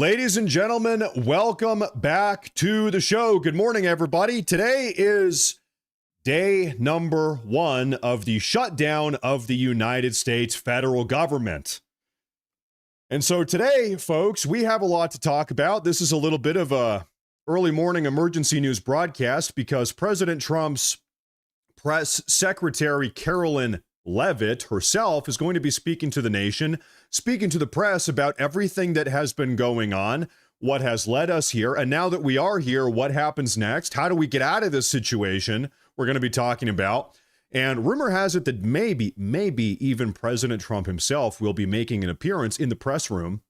Ladies and gentlemen, welcome back to the show. Good morning, everybody. Today is day number 1 of the shutdown of the United States federal government. And so today, folks, we have a lot to talk about. This is a little bit of a early morning emergency news broadcast because President Trump's press secretary, Carolyn Leavitt herself, is going to be speaking to the nation, speaking to the press about everything that has been going on, what has led us here, and now that we are here, what happens next? How do we get out of this situation? We're going to be talking about. And rumor has it that maybe even President Trump himself will be making an appearance in the press room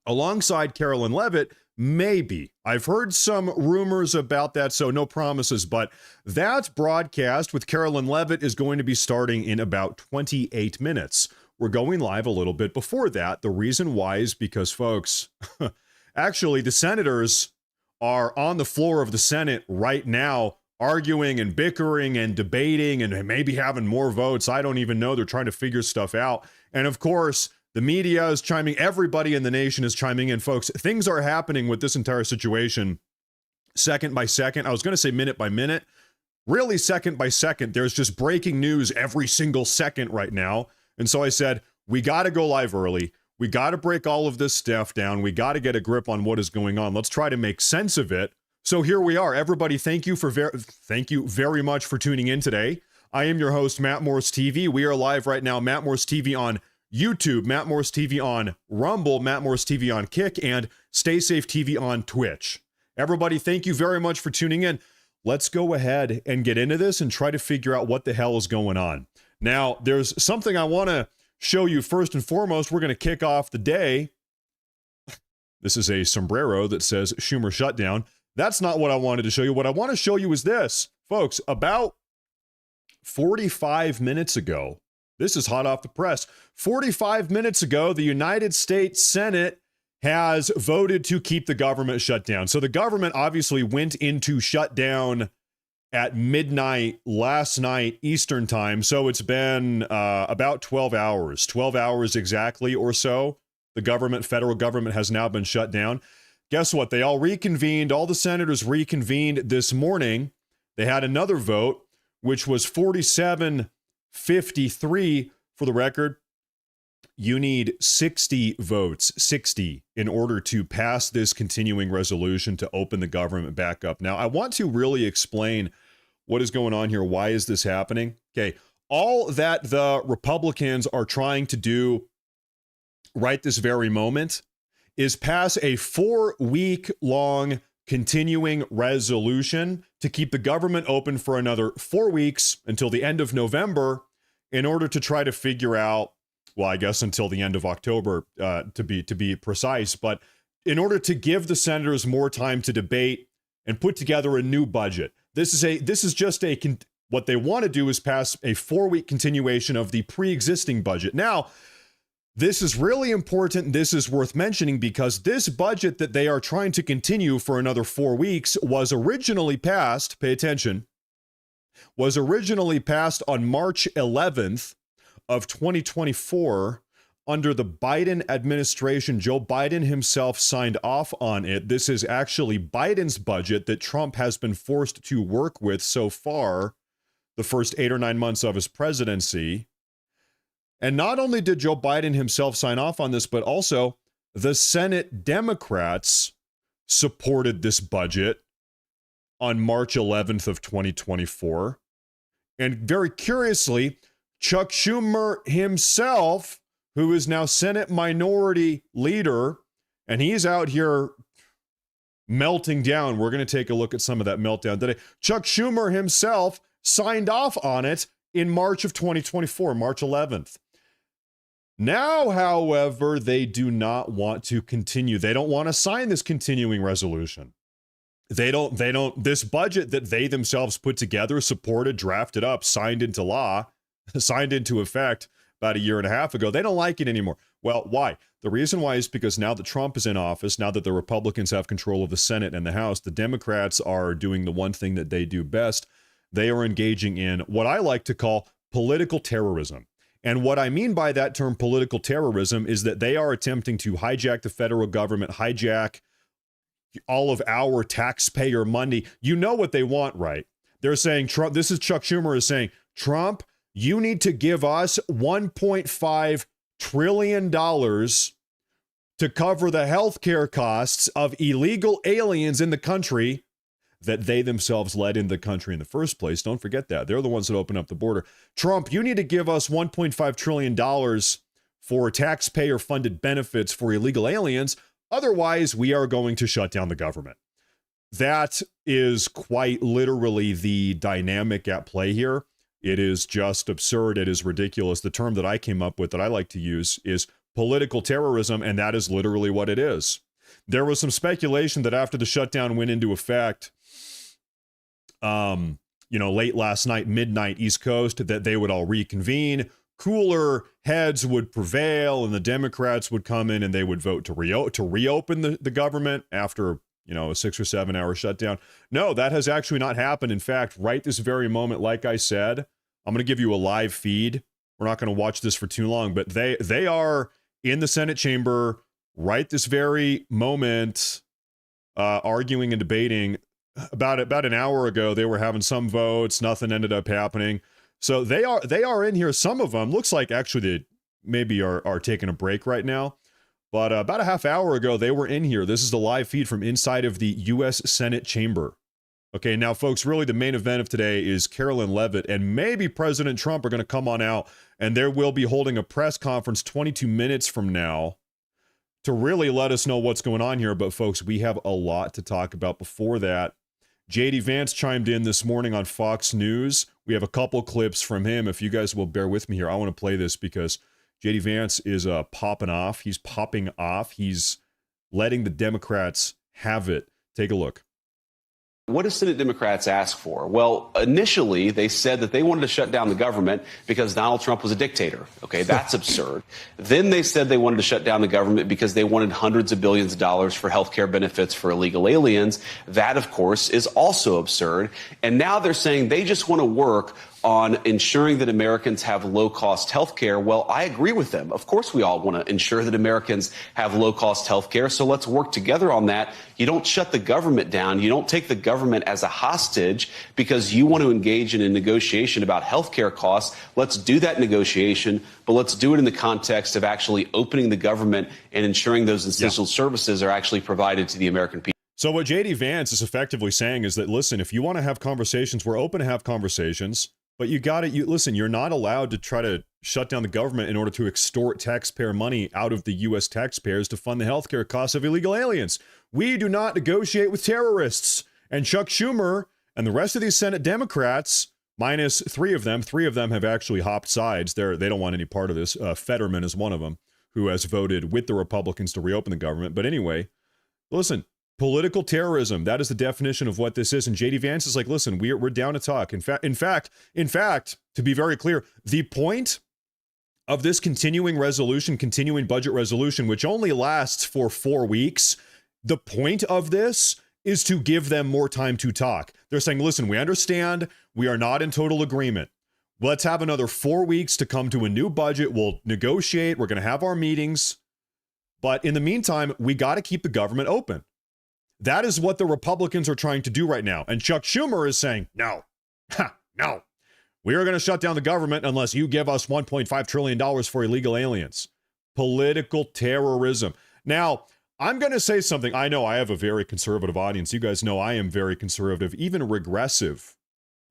alongside Carolyn Leavitt. Maybe. I've heard some rumors about that, so no promises, but that broadcast with Carolyn Leavitt is going to be starting in about 28 minutes. We're going live a little bit before that. The reason why is because, folks, actually, the senators are on the floor of the Senate right now, arguing and bickering and debating and maybe having more votes. I don't even know. They're trying to figure stuff out. And of course, the media is chiming. Everybody in the nation is chiming in, folks. Things are happening with this entire situation second by second. I was going to say minute by minute. Really, second by second. There's just breaking news every single second right now. And so I said, we got to go live early. We got to break all of this stuff down. We got to get a grip on what is going on. Let's try to make sense of it. So here we are. Everybody, thank you very much for tuning in today. I am your host, Matt Morris TV. We are live right now, Matt Morris TV on YouTube, Matt Morris TV on Rumble, Matt Morris TV on Kick, and Stay Safe TV on Twitch. Everybody, thank you very much for tuning in. Let's go ahead and get into this and try to figure out what the hell is going on. Now, there's something I want to show you first and foremost. We're going to kick off the day. This is a sombrero that says Schumer Shutdown. That's not what I wanted to show you. What I want to show you is this. Folks, about 45 minutes ago, this is hot off the press. 45 minutes ago, the United States Senate has voted to keep the government shut down. So the government obviously went into shutdown at midnight last night Eastern time. So it's been about 12 hours exactly or so. The federal government has now been shut down. Guess what? They all reconvened. All the senators reconvened this morning. They had another vote, which was 47-53 for the record. You need 60 votes, 60, in order to pass this continuing resolution to open the government back up. Now, I want to really explain what is going on here. Why is this happening? Okay, all that the Republicans are trying to do right this very moment is pass a 4-week-long continuing resolution to keep the government open for another 4 weeks until the end of November in order to try to figure out, well, I guess until the end of October to be precise, but in order to give the senators more time to debate and put together a new budget. This is just what they want to do is pass a 4-week continuation of the pre-existing budget. Now, this is really important. This is worth mentioning because this budget that they are trying to continue for another 4 weeks was originally passed, pay attention, was originally passed on March 11th of 2024 under the Biden administration. Joe Biden himself signed off on it. This is actually Biden's budget that Trump has been forced to work with so far the first 8 or 9 months of his presidency. And not only did Joe Biden himself sign off on this, but also the Senate Democrats supported this budget on March 11th of 2024. And very curiously, Chuck Schumer himself, who is now Senate Minority Leader, and he's out here melting down. We're going to take a look at some of that meltdown today. Chuck Schumer himself signed off on it in March of 2024, March 11th. Now, however, they do not want to continue. They don't want to sign this continuing resolution. This budget that they themselves put together, supported, drafted up, signed into law, signed into effect about 1.5 years ago, they don't like it anymore. Well, why? The reason why is because now that Trump is in office, now that the Republicans have control of the Senate and the House, the Democrats are doing the one thing that they do best. They are engaging in what I like to call political terrorism. And what I mean by that term political terrorism is that they are attempting to hijack the federal government, hijack all of our taxpayer money. You know what they want, right? They're saying, Trump, this is Chuck Schumer is saying, Trump, you need to give us $1.5 trillion to cover the healthcare costs of illegal aliens in the country that they themselves led in the country in the first place. Don't forget that. They're the ones that opened up the border. Trump, you need to give us $1.5 trillion for taxpayer-funded benefits for illegal aliens. Otherwise, we are going to shut down the government. That is quite literally the dynamic at play here. It is just absurd. It is ridiculous. The term that I came up with that I like to use is political terrorism, and that is literally what it is. There was some speculation that after the shutdown went into effect, late last night, midnight East Coast, that they would all reconvene, cooler heads would prevail, and the Democrats would come in and they would vote to reopen the government after, a 6 or 7 hour shutdown. No, that has actually not happened. In fact, right this very moment, like I said, I'm going to give you a live feed. We're not going to watch this for too long, but they are in the Senate chamber right this very moment, arguing and debating. About an hour ago, they were having some votes. Nothing ended up happening. So they are in here. Some of them looks like actually they maybe are taking a break right now. But about a half hour ago, they were in here. This is the live feed from inside of the U.S. Senate chamber. Okay, now, folks, really the main event of today is Carolyn Leavitt and maybe President Trump are going to come on out, and they will be holding a press conference 22 minutes from now to really let us know what's going on here. But, folks, we have a lot to talk about before that. JD Vance chimed in this morning on Fox News. We have a couple clips from him. If you guys will bear with me here, I want to play this because JD Vance is popping off. He's popping off. He's letting the Democrats have it. Take a look. What do Senate Democrats ask for? Well, initially, they said that they wanted to shut down the government because Donald Trump was a dictator. Okay, that's absurd. Then they said they wanted to shut down the government because they wanted hundreds of billions of dollars for health care benefits for illegal aliens. That, of course, is also absurd. And now they're saying they just want to work on ensuring that Americans have low-cost health care. Well, I agree with them. Of course, we all want to ensure that Americans have low-cost health care, so let's work together on that. You don't shut the government down. You don't take the government as a hostage because you want to engage in a negotiation about health care costs. Let's do that negotiation, but let's do it in the context of actually opening the government and ensuring those essential services are actually provided to the American people. So what JD Vance is effectively saying is that, listen, if you want to have conversations, we're open to have conversations. But listen, you're not allowed to try to shut down the government in order to extort taxpayer money out of the U.S. taxpayers to fund the healthcare costs of illegal aliens. We do not negotiate with terrorists. And Chuck Schumer and the rest of these Senate Democrats, minus three of them have actually hopped sides. They don't want any part of this. Fetterman is one of them who has voted with the Republicans to reopen the government. But anyway, listen. Political terrorism. That is the definition of what this is. And JD Vance is like, listen, we're down to talk. In fact, to be very clear, the point of this continuing budget resolution, which only lasts for 4 weeks, the point of this is to give them more time to talk. They're saying, listen, we understand we are not in total agreement. Let's have another 4 weeks to come to a new budget. We'll negotiate. We're going to have our meetings. But in the meantime, we got to keep the government open. That is what the Republicans are trying to do right now. And Chuck Schumer is saying, no, no, we are going to shut down the government unless you give us $1.5 trillion for illegal aliens. Political terrorism. Now, I'm going to say something. I know I have a very conservative audience. You guys know I am very conservative, even regressive.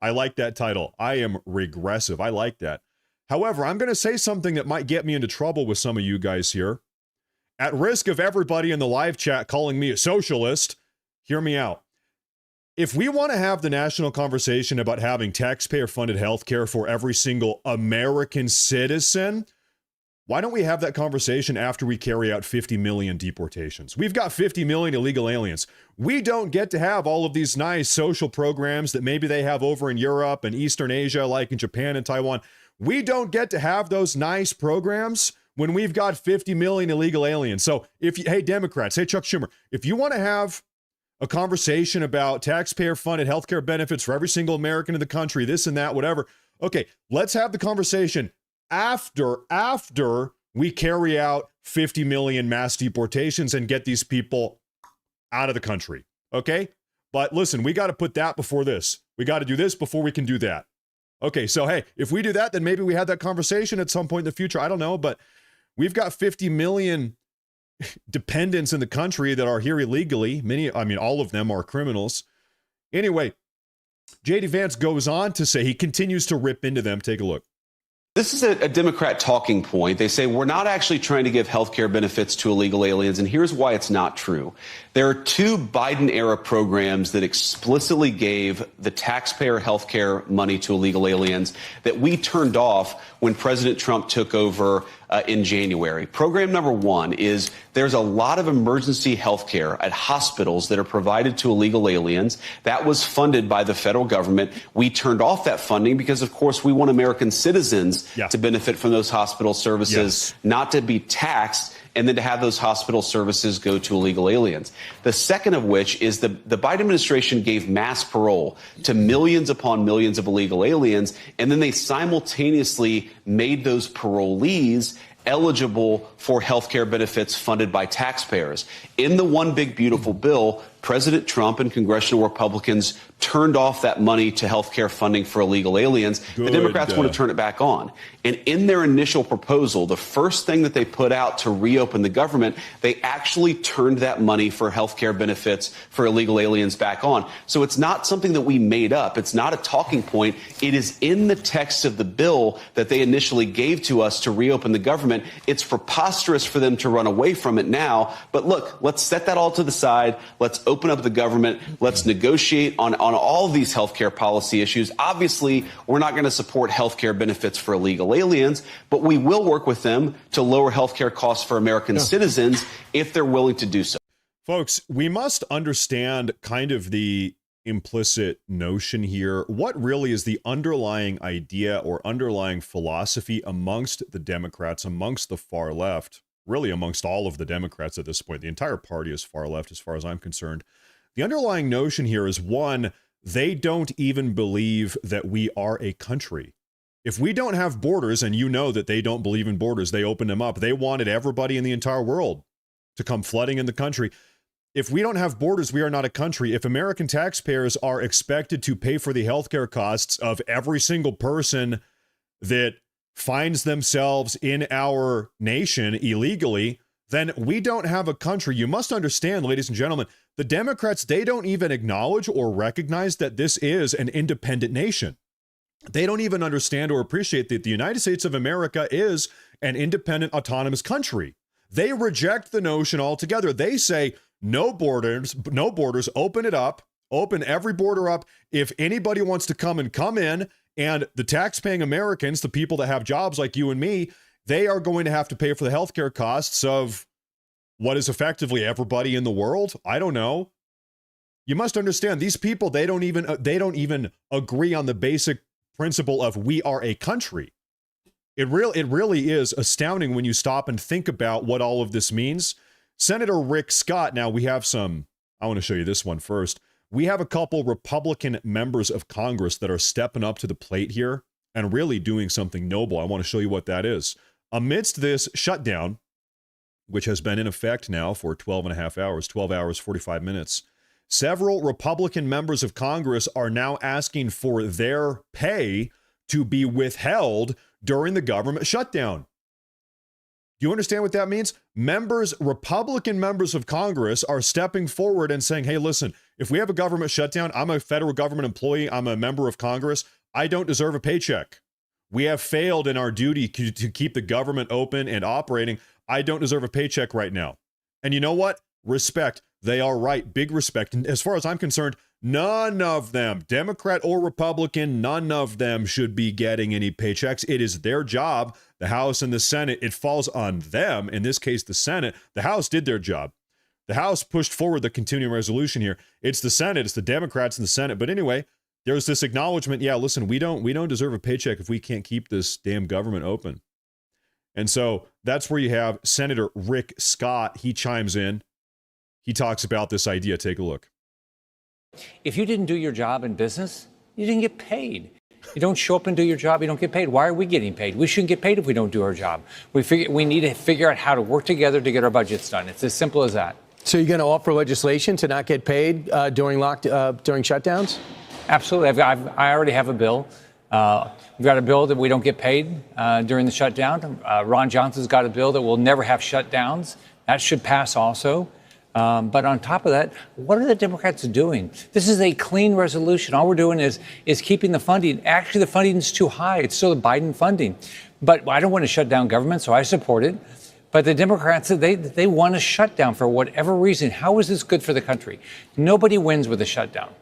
I like that title. I am regressive. I like that. However, I'm going to say something that might get me into trouble with some of you guys here. At risk of everybody in the live chat calling me a socialist, hear me out. If we want to have the national conversation about having taxpayer-funded health care for every single American citizen, why don't we have that conversation after we carry out 50 million deportations? We've got 50 million illegal aliens. We don't get to have all of these nice social programs that maybe they have over in Europe and Eastern Asia, like in Japan and Taiwan. We don't get to have those nice programs when we've got 50 million illegal aliens. So hey, Democrats, hey, Chuck Schumer, if you want to have a conversation about taxpayer-funded healthcare benefits for every single American in the country, this and that, whatever, okay, let's have the conversation after we carry out 50 million mass deportations and get these people out of the country. Okay? But listen, we got to put that before this. We got to do this before we can do that. Okay, so hey, if we do that, then maybe we had that conversation at some point in the future. I don't know, but we've got 50 million dependents in the country that are here illegally. All of them are criminals. Anyway, J.D. Vance goes on to say, he continues to rip into them. Take a look. This is a Democrat talking point. They say we're not actually trying to give health care benefits to illegal aliens, and here's why it's not true. There are two Biden-era programs that explicitly gave the taxpayer health care money to illegal aliens that we turned off when President Trump took over in January. Program number one is there's a lot of emergency health care at hospitals that are provided to illegal aliens. That was funded by the federal government. We turned off that funding because, of course, we want American citizens to benefit from those hospital services, not to be taxed and then to have those hospital services go to illegal aliens. The second of which is the Biden administration gave mass parole to millions upon millions of illegal aliens, and then they simultaneously made those parolees eligible for health care benefits funded by taxpayers. In the One Big Beautiful Bill, President Trump and congressional Republicans turned off that money to health care funding for illegal aliens. The Democrats want to turn it back on. And in their initial proposal, the first thing that they put out to reopen the government, they actually turned that money for health care benefits for illegal aliens back on. So it's not something that we made up. It's not a talking point. It is in the text of the bill that they initially gave to us to reopen the government. It's preposterous for them to run away from it now. But look, let's set that all to the side. Let's open up the government. Let's negotiate on all of these healthcare policy issues. Obviously, we're not going to support healthcare benefits for illegal aliens, but we will work with them to lower healthcare costs for American citizens if they're willing to do so. Folks, we must understand kind of the implicit notion here. What really is the underlying idea or underlying philosophy amongst the Democrats, amongst the far left? Really amongst all of the Democrats at this point. The entire party is far left as far as I'm concerned. The underlying notion here is, one, they don't even believe that we are a country. If we don't have borders, and you know that they don't believe in borders, they opened them up. They wanted everybody in the entire world to come flooding in the country. If we don't have borders, we are not a country. If American taxpayers are expected to pay for the healthcare costs of every single person that finds themselves in our nation illegally, then we don't have a country. You must understand, ladies and gentlemen, the Democrats, they don't even acknowledge or recognize that this is an independent nation. They don't even understand or appreciate that the United States of America is an independent, autonomous country. They reject the notion altogether. They say, no borders, open it up, open every border up. If anybody wants to come in, and the tax-paying Americans, the people that have jobs like you and me, they are going to have to pay for the healthcare costs of what is effectively everybody in the world. I don't know. You must understand, these people, they don't even agree on the basic principle of we are a country. It really is astounding when you stop and think about what all of this means. Senator Rick Scott, now we have I want to show you this one first. We have a couple Republican members of Congress that are stepping up to the plate here and really doing something noble. I want to show you what that is. Amidst this shutdown, which has been in effect now for 12 hours, 45 minutes, several Republican members of Congress are now asking for their pay to be withheld during the government shutdown. Do you understand what that means? Republican members of Congress are stepping forward and saying, hey, listen, if we have a government shutdown, I'm a federal government employee, I'm a member of Congress, I don't deserve a paycheck. We have failed in our duty to keep the government open and operating. I don't deserve a paycheck right now. And you know what? Respect. They are right. Big respect. And as far as I'm concerned, none of them, Democrat or Republican, none of them should be getting any paychecks. It is their job. The House and the Senate, it falls on them. In this case, the Senate. The House did their job. The House pushed forward the continuing resolution here. It's the Senate. It's the Democrats in the Senate. But anyway, there's this acknowledgement. Yeah, listen, we don't deserve a paycheck if we can't keep this damn government open. And so that's where you have Senator Rick Scott. He chimes in. He talks about this idea. Take a look. If you didn't do your job in business, you didn't get paid. You don't show up and do your job, you don't get paid. Why are we getting paid? We shouldn't get paid if we don't do our job. We need to figure out how to work together to get our budgets done. It's as simple as that. So you're going to offer legislation to not get paid during shutdowns? Absolutely. I already have a bill. We've got a bill that we don't get paid during the shutdown. Ron Johnson's got a bill that will never have shutdowns. That should pass also. But on top of that, what are the Democrats doing? This is a clean resolution. All we're doing is keeping the funding. Actually, the funding is too high. It's still the Biden funding. But I don't want to shut down government, so I support it. But the Democrats, they want a shutdown for whatever reason. How is this good for the country? Nobody wins with a shutdown.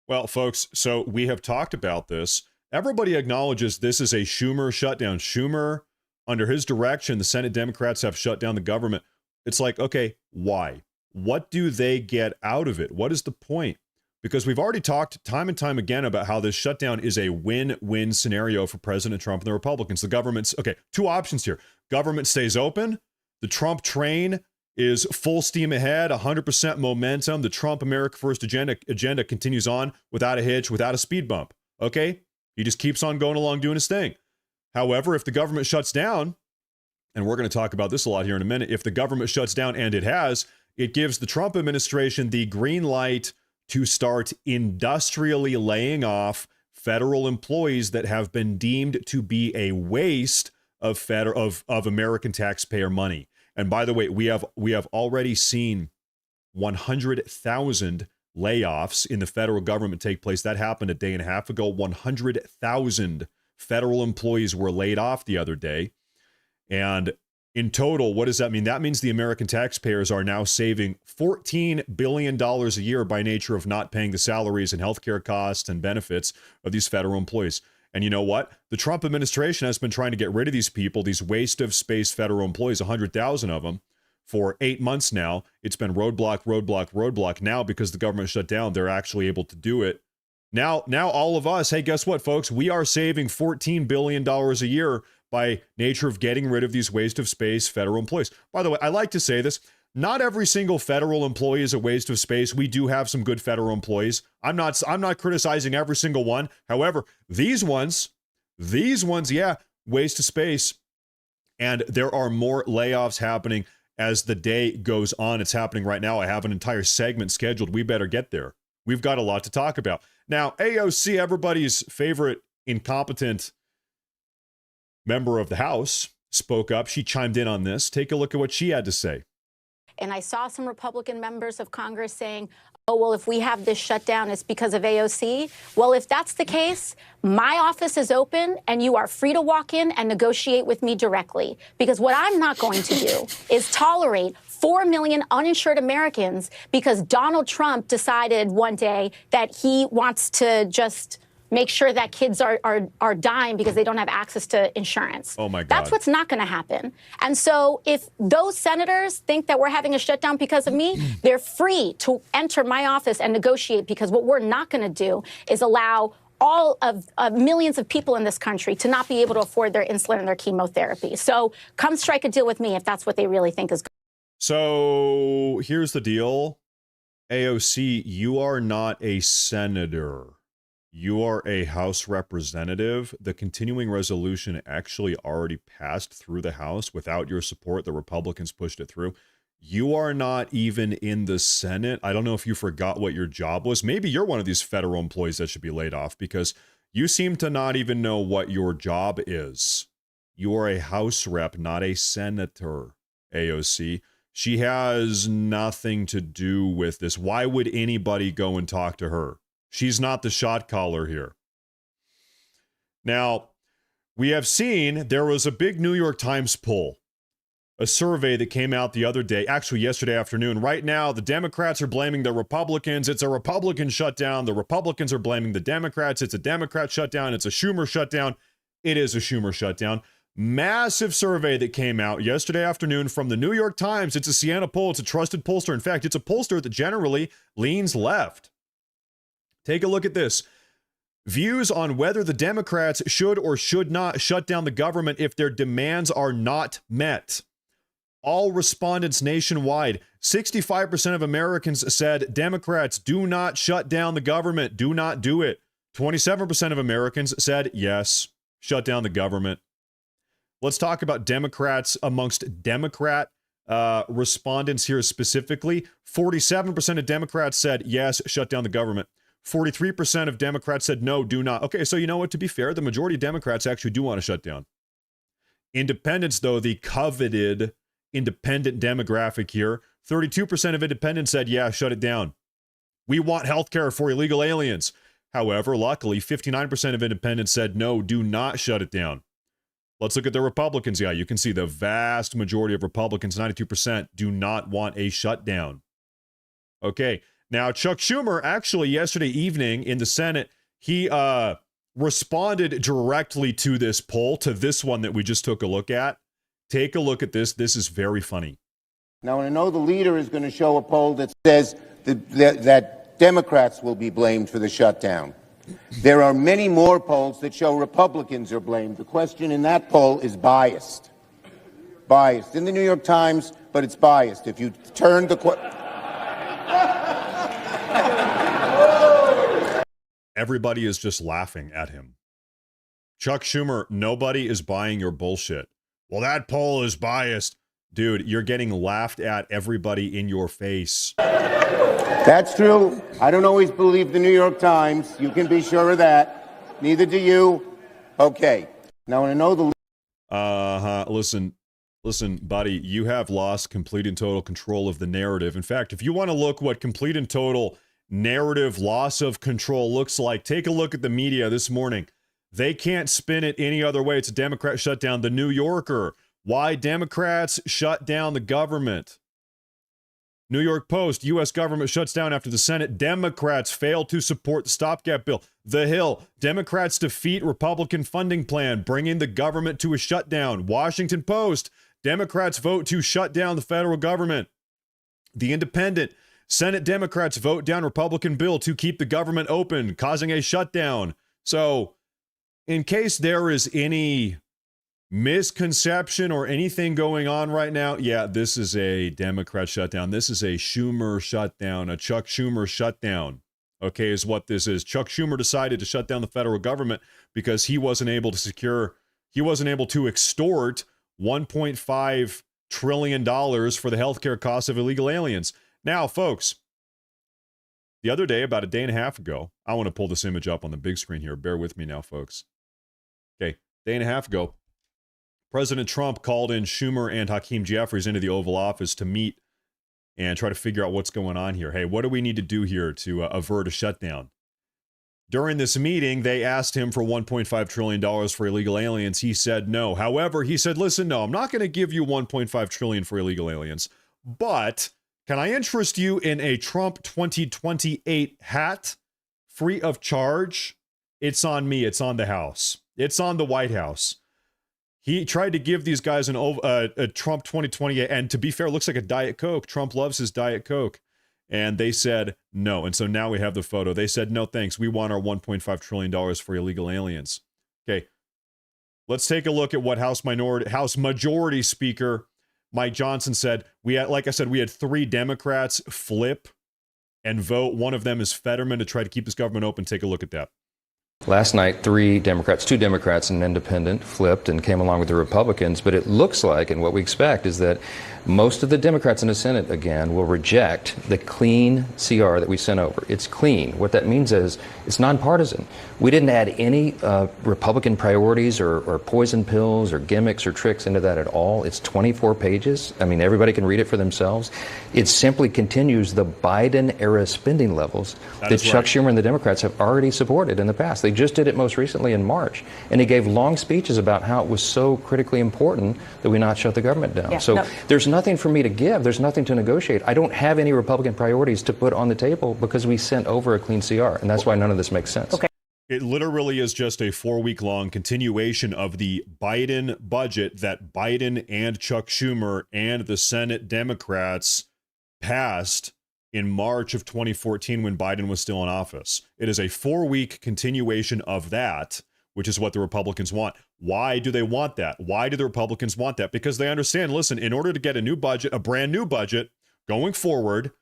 Well, folks, so we have talked about this. Everybody acknowledges this is a Schumer shutdown. Schumer, under his direction, the Senate Democrats have shut down the government. It's like, okay, why? What do they get out of it? What is the point? Because we've already talked time and time again about how this shutdown is a win-win scenario for President Trump and the Republicans. The government's, okay, two options here. Government stays open. The Trump train is full steam ahead, 100% momentum. The Trump America First agenda continues on without a hitch, without a speed bump. Okay? He just keeps on going along doing his thing. However, if the government shuts down, and we're going to talk about this a lot here in a minute, if the government shuts down, and it has, it gives the Trump administration the green light to start industrially laying off federal employees that have been deemed to be a waste of American taxpayer money. And by the way, we have already seen 100,000 layoffs in the federal government take place. That happened a day and a half ago. 100,000 federal employees were laid off the other day. And in total, what does that mean? That means the American taxpayers are now saving $14 billion a year by nature of not paying the salaries and healthcare costs and benefits of these federal employees. And you know what? The Trump administration has been trying to get rid of these people, these waste of space federal employees, 100,000 of them, for 8 months now. It's been roadblock. Now, because the government shut down, they're actually able to do it. Now all of us, hey, guess what, folks? We are saving $14 billion a year by nature of getting rid of these waste of space federal employees. By the way, I like to say this. Not every single federal employee is a waste of space. We do have some good federal employees. I'm not criticizing every single one. However, these ones, yeah, waste of space. And there are more layoffs happening as the day goes on. It's happening right now. I have an entire segment scheduled. We better get there. We've got a lot to talk about. Now, AOC, everybody's favorite incompetent member of the House, spoke up. She chimed in on this. Take a look at what she had to say. And I saw some Republican members of Congress saying, oh, well, if we have this shutdown, it's because of AOC. Well, if that's the case, my office is open and you are free to walk in and negotiate with me directly. Because what I'm not going to do is tolerate 4 million uninsured Americans because Donald Trump decided one day that he wants to just make sure that kids are dying because they don't have access to insurance. Oh, my God. That's what's not going to happen. And so if those senators think that we're having a shutdown because of me, they're free to enter my office and negotiate, because what we're not going to do is allow all of millions of people in this country to not be able to afford their insulin and their chemotherapy. So come strike a deal with me if that's what they really think is good. So here's the deal. AOC, you are not a senator. You are a House representative. The continuing resolution actually already passed through the House without your support. The Republicans pushed it through. You are not even in the Senate. I don't know if you forgot what your job was. Maybe you're one of these federal employees that should be laid off, because you seem to not even know what your job is. You are a House rep, not a senator, AOC. She has nothing to do with this. Why would anybody go and talk to her? She's not the shot caller here. Now, we have seen there was a big New York Times poll, a survey that came out the other day, actually yesterday afternoon. Right now, the Democrats are blaming the Republicans. It's a Republican shutdown. The Republicans are blaming the Democrats. It's a Democrat shutdown. It's a Schumer shutdown. It is a Schumer shutdown. Massive survey that came out yesterday afternoon from the New York Times. It's a Siena poll. It's a trusted pollster. In fact, it's a pollster that generally leans left. Take a look at this. Views on whether the Democrats should or should not shut down the government if their demands are not met. All respondents nationwide, 65% of Americans said Democrats do not shut down the government. Do not do it. 27% of Americans said yes, shut down the government. Let's talk about Democrats amongst Democrat respondents here specifically. 47% of Democrats said yes, shut down the government. 43% of Democrats said no, do not. Okay, so you know what? To be fair, the majority of Democrats actually do want to shut down. Independents, though, the coveted independent demographic here, 32% of independents said, yeah, shut it down. We want health care for illegal aliens. However, luckily, 59% of independents said, no, do not shut it down. Let's look at the Republicans. Yeah, you can see the vast majority of Republicans, 92%, do not want a shutdown. Okay, now Chuck Schumer, actually yesterday evening in the Senate, he responded directly to this poll, to this one that we just took a look at. Take a look at this. This is very funny. Now, I know the leader is going to show a poll that says that Democrats will be blamed for the shutdown. There are many more polls that show Republicans are blamed. The question in that poll is biased. Biased. In the New York Times, but it's biased. If you turn the... Everybody is just laughing at him. Chuck Schumer, nobody is buying your bullshit. Well, that poll is biased. Dude, you're getting laughed at, everybody in your face. That's true. I don't always believe the New York Times. You can be sure of that. Neither do you. Okay. Now, I know the... Listen, buddy, you have lost complete and total control of the narrative. In fact, if you want to look what complete and total narrative loss of control looks like, take a look at the media this morning. They can't spin it any other way. It's a Democrat shutdown. The New Yorker. Why Democrats shut down the government. New York Post, U.S. government shuts down after the Senate. Democrats fail to support the stopgap bill. The Hill, Democrats defeat Republican funding plan, bringing the government to a shutdown. Washington Post, Democrats vote to shut down the federal government. The Independent, Senate Democrats vote down Republican bill to keep the government open, causing a shutdown. So, in case there is any misconception or anything going on right now, yeah, this is a Democrat shutdown. This is a Schumer shutdown, a Chuck Schumer shutdown, okay, is what this is. Chuck Schumer decided to shut down the federal government because he wasn't able to extort $1.5 trillion for the healthcare costs of illegal aliens. Now, folks, the other day, about a day and a half ago, I want to pull this image up on the big screen here. Bear with me now, folks. Okay, day and a half ago, President Trump called in Schumer and Hakeem Jeffries into the Oval Office to meet and try to figure out what's going on here. Hey, what do we need to do here to avert a shutdown? During this meeting, they asked him for $1.5 trillion for illegal aliens. He said no. However, he said, listen, no, I'm not going to give you $1.5 trillion for illegal aliens, but can I interest you in a Trump 2028 hat free of charge? It's on me. It's on the House. It's on the White House. He tried to give these guys a Trump 2028, and to be fair, it looks like a Diet Coke. Trump loves his Diet Coke. And they said no. And so now we have the photo. They said, no, thanks. We want our $1.5 trillion for illegal aliens. Okay, let's take a look at what House Majority Speaker Mike Johnson said. Like I said, we had 3 Democrats flip and vote. One of them is Fetterman to try to keep this government open. Take a look at that. Last night, 2 Democrats and an independent flipped and came along with the Republicans. But it looks like, and what we expect, is that most of the Democrats in the Senate, again, will reject the clean CR that we sent over. It's clean. What that means is it's nonpartisan. We didn't add any Republican priorities or poison pills or gimmicks or tricks into that at all. It's 24 pages. I mean, everybody can read it for themselves. It simply continues the Biden-era spending levels that Chuck Schumer and the Democrats have already supported in the past. They just did it most recently in March. And he gave long speeches about how it was so critically important that we not shut the government down. There's nothing for me to give. There's nothing to negotiate. I don't have any Republican priorities to put on the table because we sent over a clean CR. And that's why none of this makes sense. Okay. It literally is just a 4-week-long continuation of the Biden budget that Biden and Chuck Schumer and the Senate Democrats passed in March of 2014 when Biden was still in office. It is a 4-week continuation of that, which is what the Republicans want. Why do they want that? Why do the Republicans want that? Because they understand, listen, in order to get a new budget, a brand new budget going forward,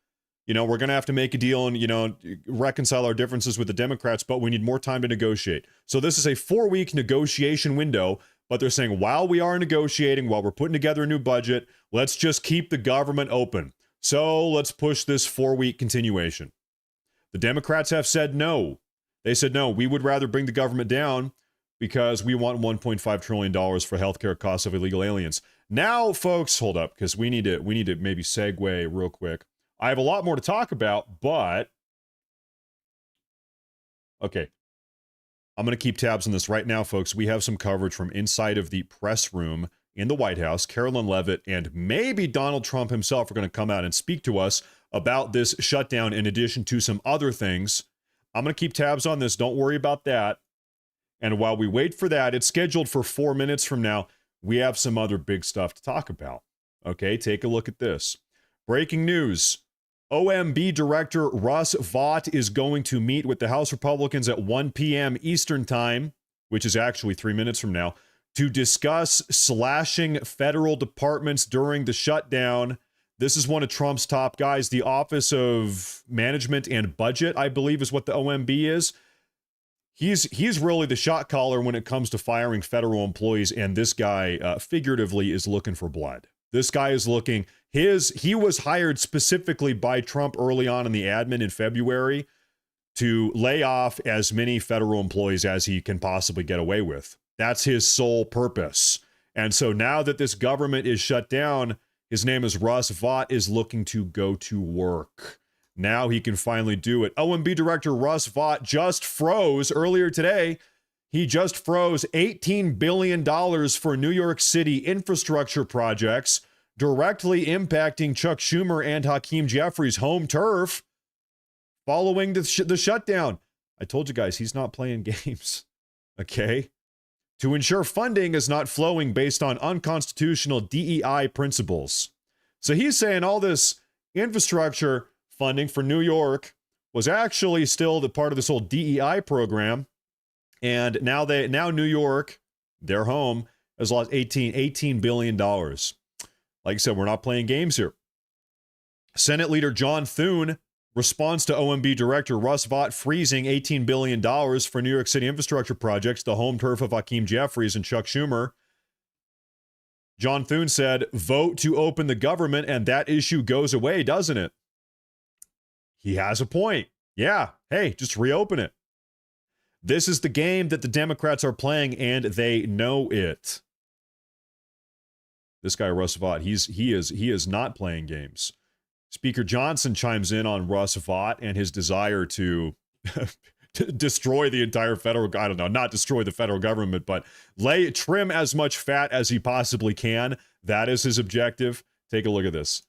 we're going to have to make a deal and, reconcile our differences with the Democrats, but we need more time to negotiate. So this is a 4-week negotiation window, but they're saying while we are negotiating, while we're putting together a new budget, let's just keep the government open. So let's push this 4-week continuation. The Democrats have said no. They said, no, we would rather bring the government down because we want $1.5 trillion for healthcare costs of illegal aliens. Now, folks, hold up, because we need to maybe segue real quick. I have a lot more to talk about, but okay. I'm going to keep tabs on this right now, folks. We have some coverage from inside of the press room in the White House. Carolyn Leavitt and maybe Donald Trump himself are going to come out and speak to us about this shutdown in addition to some other things. I'm going to keep tabs on this. Don't worry about that. And while we wait for that, it's scheduled for 4 minutes from now. We have some other big stuff to talk about. Okay, take a look at this. Breaking news. OMB Director Russ Vought is going to meet with the House Republicans at 1 p.m. Eastern Time, which is actually 3 minutes from now, to discuss slashing federal departments during the shutdown. This is one of Trump's top guys. The Office of Management and Budget, I believe, is what the OMB is. He's really the shot caller when it comes to firing federal employees, and this guy figuratively is looking for blood. This guy is looking, he was hired specifically by Trump early on in the admin in February to lay off as many federal employees as he can possibly get away with. That's his sole purpose. And so now that this government is shut down, his name is Russ Vought, is looking to go to work. Now he can finally do it. OMB Director Russ Vought just froze earlier today. He just froze $18 billion for New York City infrastructure projects, directly impacting Chuck Schumer and Hakeem Jeffries' home turf following the shutdown. I told you guys, he's not playing games, okay? To ensure funding is not flowing based on unconstitutional DEI principles. So he's saying all this infrastructure funding for New York was actually still the part of this whole DEI program. And now New York, their home, has lost $18 billion. Like I said, we're not playing games here. Senate Leader John Thune responds to OMB Director Russ Vought freezing $18 billion for New York City infrastructure projects, the home turf of Hakeem Jeffries and Chuck Schumer. John Thune said, vote to open the government and that issue goes away, doesn't it? He has a point. Yeah, hey, just reopen it. This is the game that the Democrats are playing, and they know it. This guy, Russ Vought, he is not playing games. Speaker Johnson chimes in on Russ Vought and his desire to destroy the entire not destroy the federal government, but trim as much fat as he possibly can. That is his objective. Take a look at this.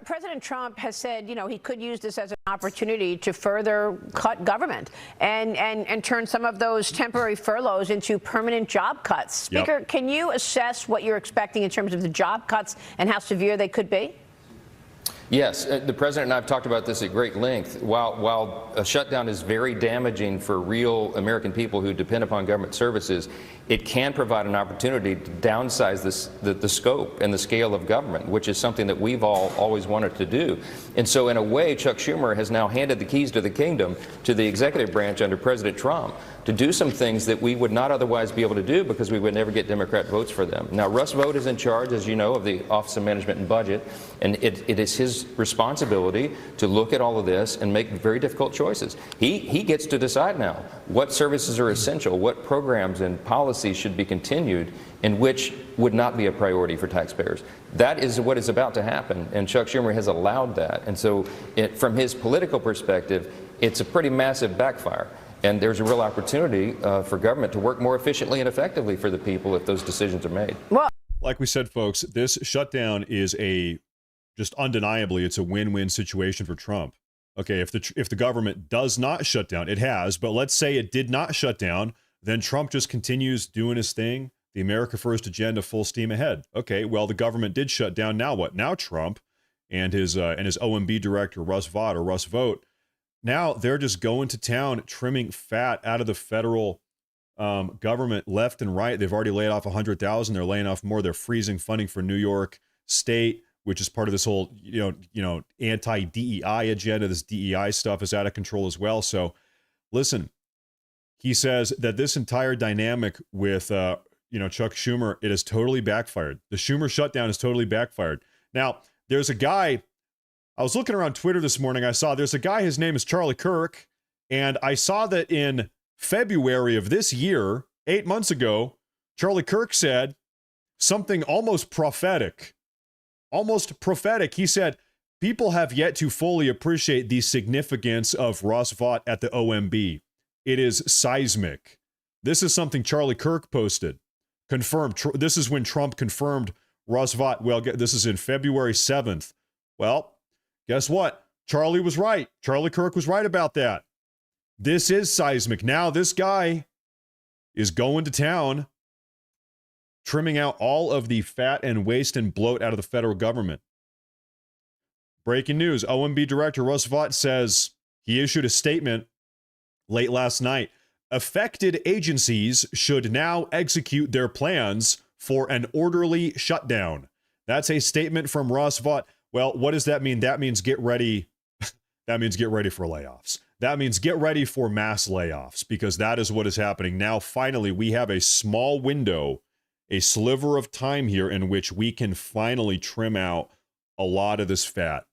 President Trump has said, he could use this as an opportunity to further cut government and turn some of those temporary furloughs into permanent job cuts. Speaker, yep. Can you assess what you're expecting in terms of the job cuts and how severe they could be? Yes, the president and I have talked about this at great length. While a shutdown is very damaging for real American people who depend upon government services, it can provide an opportunity to downsize the scope and the scale of government, which is something that we've always wanted to do. And so in a way, Chuck Schumer has now handed the keys to the kingdom to the executive branch under President Trump to do some things that we would not otherwise be able to do because we would never get Democrat votes for them. Now, Russ Vought is in charge, as you know, of the Office of Management and Budget, and it is his responsibility to look at all of this and make very difficult choices. He gets to decide now what services are essential, what programs and policies should be continued, and which would not be a priority for taxpayers. That is what is about to happen, and Chuck Schumer has allowed that. And so from his political perspective, it's a pretty massive backfire. And there's a real opportunity for government to work more efficiently and effectively for the people if those decisions are made. Well, like we said, folks, this shutdown is just undeniably, it's a win-win situation for Trump. Okay, if the government does not shut down, it has, but let's say it did not shut down, then Trump just continues doing his thing, the America First agenda, full steam ahead. Okay, well, the government did shut down. Now what? Now Trump and his OMB director, Russ Vought, now they're just going to town, trimming fat out of the federal government left and right. They've already laid off 100,000. They're laying off more. They're freezing funding for New York State, which is part of this whole, anti-DEI agenda. This DEI stuff is out of control as well. So listen, he says that this entire dynamic with, Chuck Schumer, it has totally backfired. The Schumer shutdown has totally backfired. Now, there's a guy, I was looking around Twitter this morning. I saw there's a guy, his name is Charlie Kirk. And I saw that in February of this year, 8 months ago, Charlie Kirk said something almost prophetic. Almost prophetic. He said, people have yet to fully appreciate the significance of Ross Vought at the OMB. It is seismic. This is something Charlie Kirk posted. Confirmed. This is when Trump confirmed Ross Vought. Well, this is in February 7th. Well, guess what? Charlie was right. Charlie Kirk was right about that. This is seismic. Now this guy is going to town, trimming out all of the fat and waste and bloat out of the federal government. Breaking news. OMB Director Russ Vought says he issued a statement late last night. Affected agencies should now execute their plans for an orderly shutdown. That's a statement from Ross Vought. Well, what does that mean? That means get ready. That means get ready for layoffs. That means get ready for mass layoffs, because that is what is happening. Now, finally, we have a small window, a sliver of time here in which we can finally trim out a lot of this fat.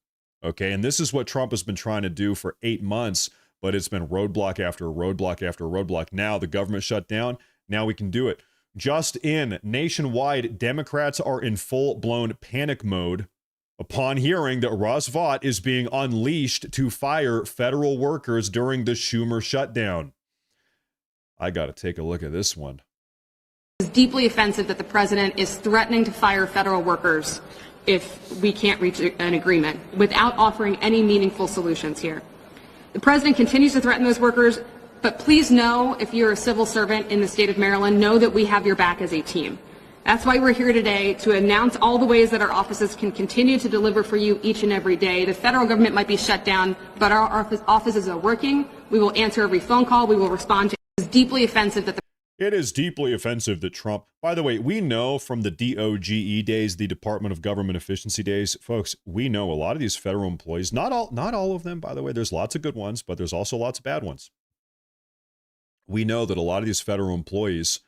Okay, and this is what Trump has been trying to do for 8 months, but it's been roadblock after roadblock after roadblock. Now the government shut down. Now we can do it. Just in, nationwide, Democrats are in full-blown panic mode upon hearing that Ross Vought is being unleashed to fire federal workers during the Schumer shutdown. I got to take a look at this one. It's deeply offensive that the president is threatening to fire federal workers if we can't reach an agreement without offering any meaningful solutions here. The president continues to threaten those workers, but please know, if you're a civil servant in the state of Maryland, know that we have your back as a team. That's why we're here today, to announce all the ways that our offices can continue to deliver for you each and every day. The federal government might be shut down, but our offices are working. We will answer every phone call. We will respond to it. It's deeply offensive that It is deeply offensive that Trump, by the way, we know from the DOGE days, the Department of Government Efficiency days, folks, we know a lot of these federal employees, not all of them, by the way, there's lots of good ones, but there's also lots of bad ones. We know that a lot of these federal employees,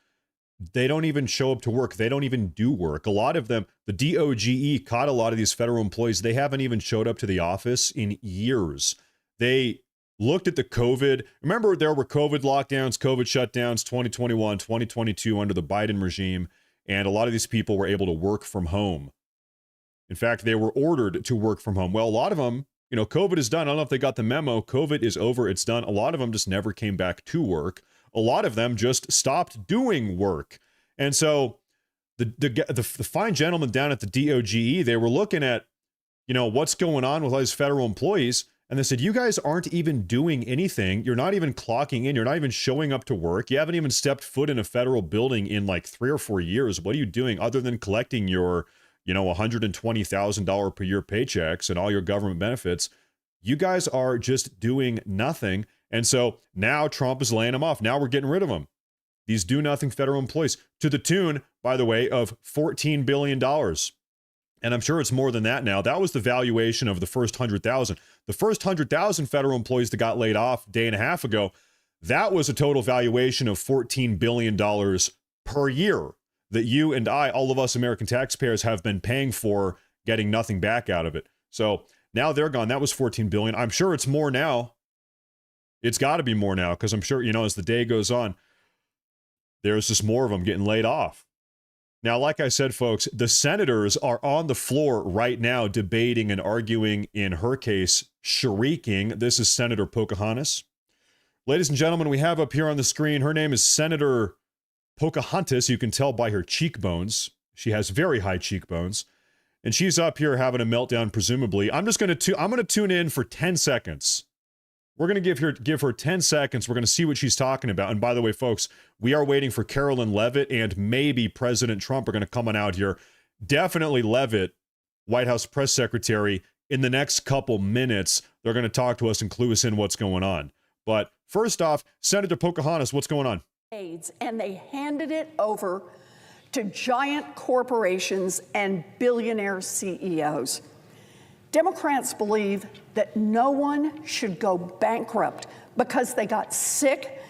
they don't even show up to work. They don't even do work. A lot of them, the DOGE caught a lot of these federal employees. They haven't even showed up to the office in years. They looked at the COVID. Remember, there were COVID lockdowns, COVID shutdowns, 2021, 2022 under the Biden regime. And a lot of these people were able to work from home. In fact, they were ordered to work from home. Well, a lot of them, COVID is done. I don't know if they got the memo. COVID is over. It's done. A lot of them just never came back to work. A lot of them just stopped doing work. And so the fine gentleman down at the DOGE, they were looking at, what's going on with all these federal employees. And they said, you guys aren't even doing anything. You're not even clocking in. You're not even showing up to work. You haven't even stepped foot in a federal building in like 3 or 4 years. What are you doing other than collecting your, $120,000 per year paychecks and all your government benefits? You guys are just doing nothing. And so now Trump is laying them off. Now we're getting rid of them. These do-nothing federal employees, to the tune, by the way, of $14 billion. And I'm sure it's more than that now. That was the valuation of the first 100,000. The first 100,000 federal employees that got laid off a day and a half ago, that was a total valuation of $14 billion per year that you and I, all of us American taxpayers, have been paying for, getting nothing back out of it. So now they're gone. That was $14 billion. I'm sure it's more now. It's got to be more now, because I'm sure, as the day goes on, there's just more of them getting laid off. Now, like I said, folks, the senators are on the floor right now debating and arguing, in her case, shrieking. This is Senator Pocahontas. Ladies and gentlemen, we have up here on the screen, her name is Senator Pocahontas. You can tell by her cheekbones. She has very high cheekbones. And she's up here having a meltdown, presumably. I'm going to tune in for 10 seconds. We're going to give her 10 seconds. We're going to see what she's talking about. And by the way, folks, we are waiting for Carolyn Leavitt and maybe President Trump are going to come on out here. Definitely Leavitt, White House press secretary, in the next couple minutes. They're going to talk to us and clue us in what's going on. But first off, Senator Pocahontas, what's going on? And they handed it over to giant corporations and billionaire CEOs. Democrats believe that no one should go bankrupt because they got sick.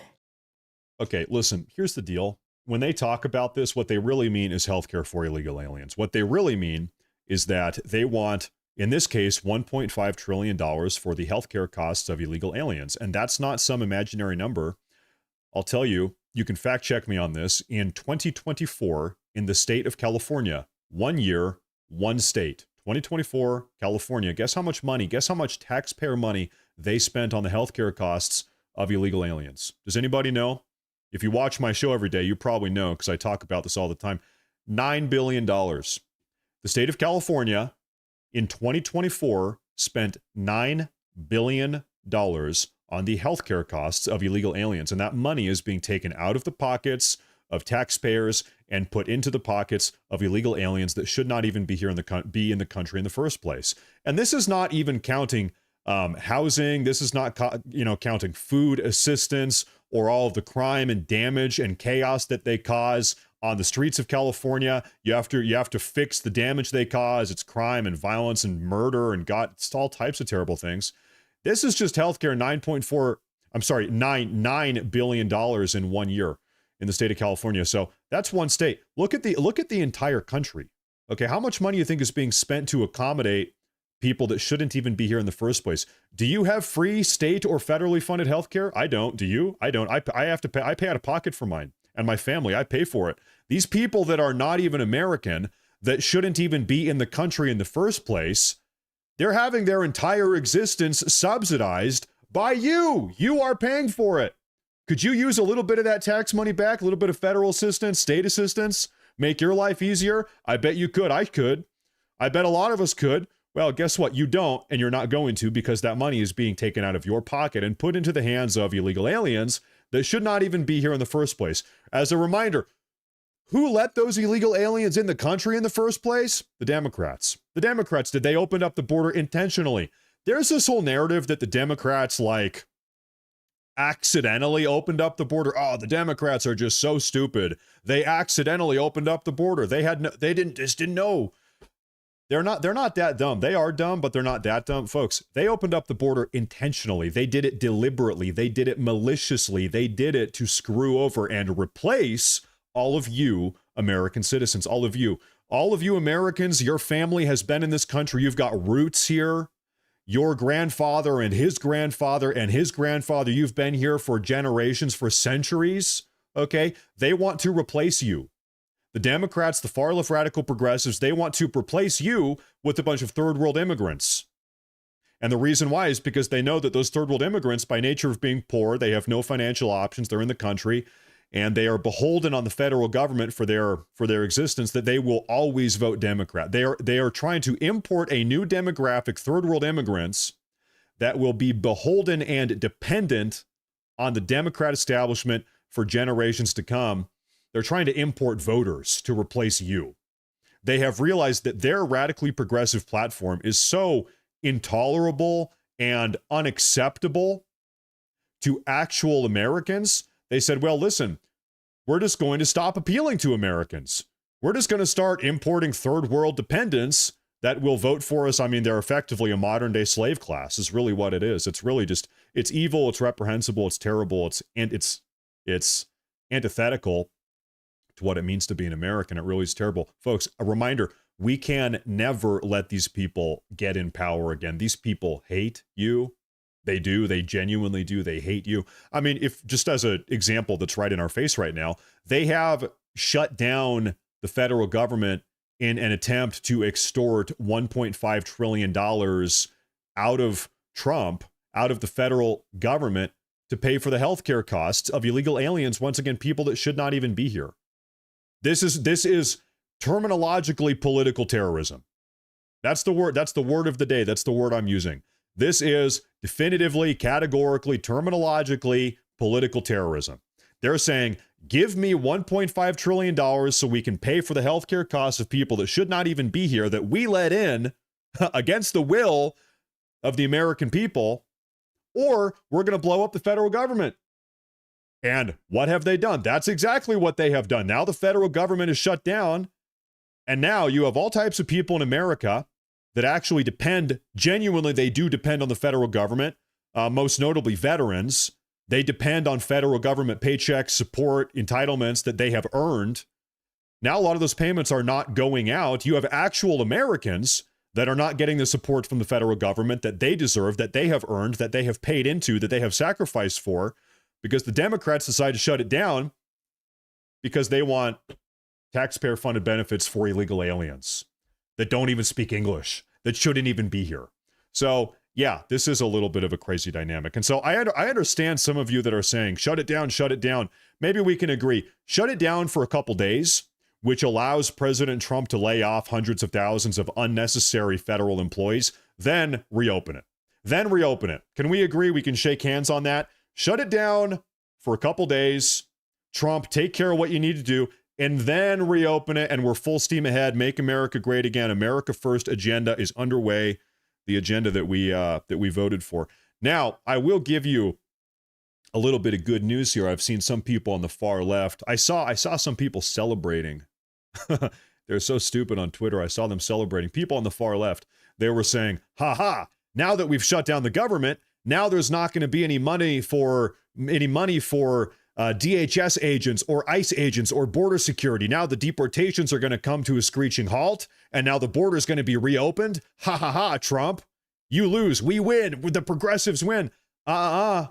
Okay, listen, here's the deal. When they talk about this, what they really mean is healthcare for illegal aliens. What they really mean is that they want, in this case, $1.5 trillion for the healthcare costs of illegal aliens. And that's not some imaginary number. I'll tell you, you can fact check me on this. In 2024, in the state of California, 1 year, one state, 2024, California, guess how much money, guess how much taxpayer money they spent on the healthcare costs of illegal aliens? Does anybody know? If you watch my show every day, you probably know because I talk about this all the time. $9 billion. The state of California in 2024 spent $9 billion on the healthcare costs of illegal aliens. And that money is being taken out of the pockets of taxpayers and put into the pockets of illegal aliens that should not even be here in the country in the first place. And this is not even counting housing. This is not counting food assistance or all of the crime and damage and chaos that they cause on the streets of California. You have to fix the damage they cause. It's crime and violence and murder and it's all types of terrible things. This is just healthcare. $9 billion in 1 year in the state of California. So that's one state. Look at the entire country. Okay, how much money do you think is being spent to accommodate people that shouldn't even be here in the first place? Do you have free state or federally funded healthcare? I don't. Do you? I don't. I have to pay. I pay out of pocket for mine and my family. I pay for it. These people that are not even American, that shouldn't even be in the country in the first place, they're having their entire existence subsidized by you. You are paying for it. Could you use a little bit of that tax money back, a little bit of federal assistance, state assistance, make your life easier? I bet you could. I could. I bet a lot of us could. Well, guess what? You don't, and you're not going to, because that money is being taken out of your pocket and put into the hands of illegal aliens that should not even be here in the first place. As a reminder, who let those illegal aliens in the country in the first place? The Democrats. The Democrats did. They opened up the border intentionally. There's this whole narrative that the Democrats accidentally opened up the border. Oh, the Democrats are just so stupid. They accidentally opened up the border. They didn't know. They're not that dumb. They are dumb, but they're not that dumb. Folks, they opened up the border intentionally. They did it deliberately. They did it maliciously. They did it to screw over and replace all of you American citizens. All of you Americans, your family has been in this country. You've got roots here. Your grandfather and his grandfather and his grandfather, you've been here for generations, for centuries. Okay? They want to replace you. The Democrats, the far left radical progressives, they want to replace you with a bunch of third world immigrants. And the reason why is because they know that those third world immigrants, by nature of being poor, they have no financial options, they're in the country, and they are beholden on the federal government for their existence, that they will always vote Democrat. They are trying to import a new demographic, third world immigrants, that will be beholden and dependent on the Democrat establishment for generations to come. They're trying to import voters to replace you. They have realized that their radically progressive platform is so intolerable and unacceptable to actual Americans. They said, well, listen, we're just going to stop appealing to Americans. We're just going to start importing third world dependents that will vote for us. I mean, they're effectively a modern day slave class is really what it is. It's really just, it's evil, it's reprehensible, it's terrible, it's antithetical to what it means to be an American. It really is terrible. Folks, a reminder, we can never let these people get in power again. These people hate you. They do. They genuinely do. They hate you. I mean, if just as an example that's right in our face right now, they have shut down the federal government in an attempt to extort $1.5 trillion out of Trump, out of the federal government, to pay for the healthcare costs of illegal aliens. Once again, people that should not even be here. This is terminologically political terrorism. That's the word. That's the word of the day. That's the word I'm using. This is definitively, categorically, terminologically political terrorism. They're saying, give me $1.5 trillion so we can pay for the healthcare costs of people that should not even be here, that we let in against the will of the American people, or we're going to blow up the federal government. And what have they done? That's exactly what they have done. Now the federal government is shut down. And now you have all types of people in America that actually depend, genuinely, they do depend on the federal government, most notably veterans. They depend on federal government paychecks, support, entitlements that they have earned. Now a lot of those payments are not going out. You have actual Americans that are not getting the support from the federal government that they deserve, that they have earned, that they have paid into, that they have sacrificed for, because the Democrats decide to shut it down because they want taxpayer-funded benefits for illegal aliens that don't even speak English, that shouldn't even be here. So, yeah, this is a little bit of a crazy dynamic. And so I understand some of you that are saying, shut it down, shut it down. Maybe we can agree. Shut it down for a couple days, which allows President Trump to lay off hundreds of thousands of unnecessary federal employees, then reopen it. Then reopen it. Can we agree? We can shake hands on that. Shut it down for a couple days. Trump, take care of what you need to do, and then reopen it, and we're full steam ahead. Make America great again. America First agenda is underway, the agenda that we voted for. Now, I will give you a little bit of good news here. I've seen some people on the far left. I saw some people celebrating. They're so stupid on Twitter. I saw them celebrating. People on the far left, they were saying, ha ha, now that we've shut down the government, now there's not going to be any money for DHS agents or ICE agents or border security. Now the deportations are going to come to a screeching halt, and now the border is going to be reopened. Ha ha ha, Trump. You lose, we win, the progressives win.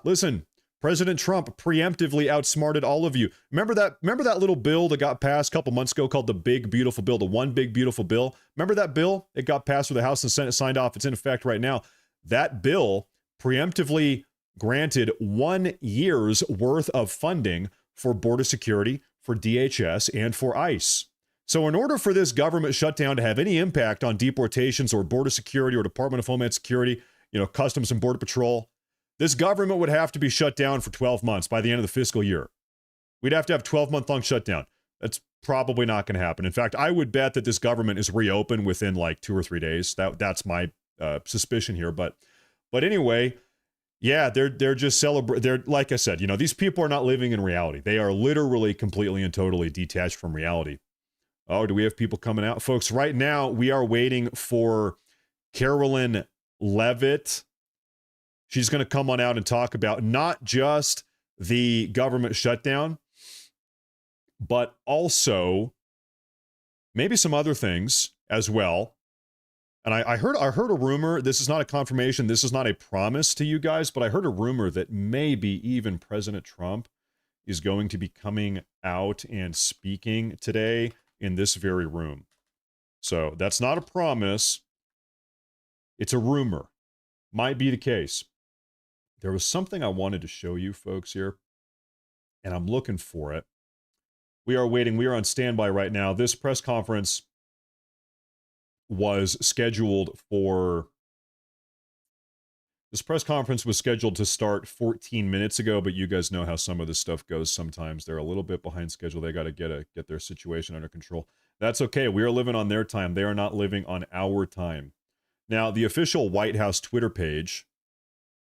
Listen, President Trump preemptively outsmarted all of you. Remember that little bill that got passed a couple months ago called the Big Beautiful Bill, the One Big Beautiful Bill? Remember that bill? It got passed with the House and Senate signed off. It's in effect right now. That bill preemptively granted 1 year's worth of funding for border security, for DHS, and for ICE. So in order for this government shutdown to have any impact on deportations or border security or Department of Homeland Security, Customs and Border Patrol, this government would have to be shut down for 12 months by the end of the fiscal year. We'd have to have a 12-month-long shutdown. That's probably not going to happen. In fact, I would bet that this government is reopened within like 2 or 3 days. That's my suspicion here. But anyway, yeah, they're just celebrating. They're, like I said, these people are not living in reality. They are literally completely and totally detached from reality. Oh, do we have people coming out? Folks, right now we are waiting for Carolyn Levitt. She's going to come on out and talk about not just the government shutdown, but also maybe some other things as well. And I heard a rumor, this is not a confirmation, this is not a promise to you guys, but I heard a rumor that maybe even President Trump is going to be coming out and speaking today in this very room. So that's not a promise. It's a rumor. Might be the case. There was something I wanted to show you folks here, and I'm looking for it. We are waiting. We are on standby right now. This press conference was scheduled to start 14 minutes ago, but you guys know how some of this stuff goes sometimes. They're a little bit behind schedule. They got to get their situation under control. That's okay. We are living on their time. They are not living on our time. Now, the official White House Twitter page,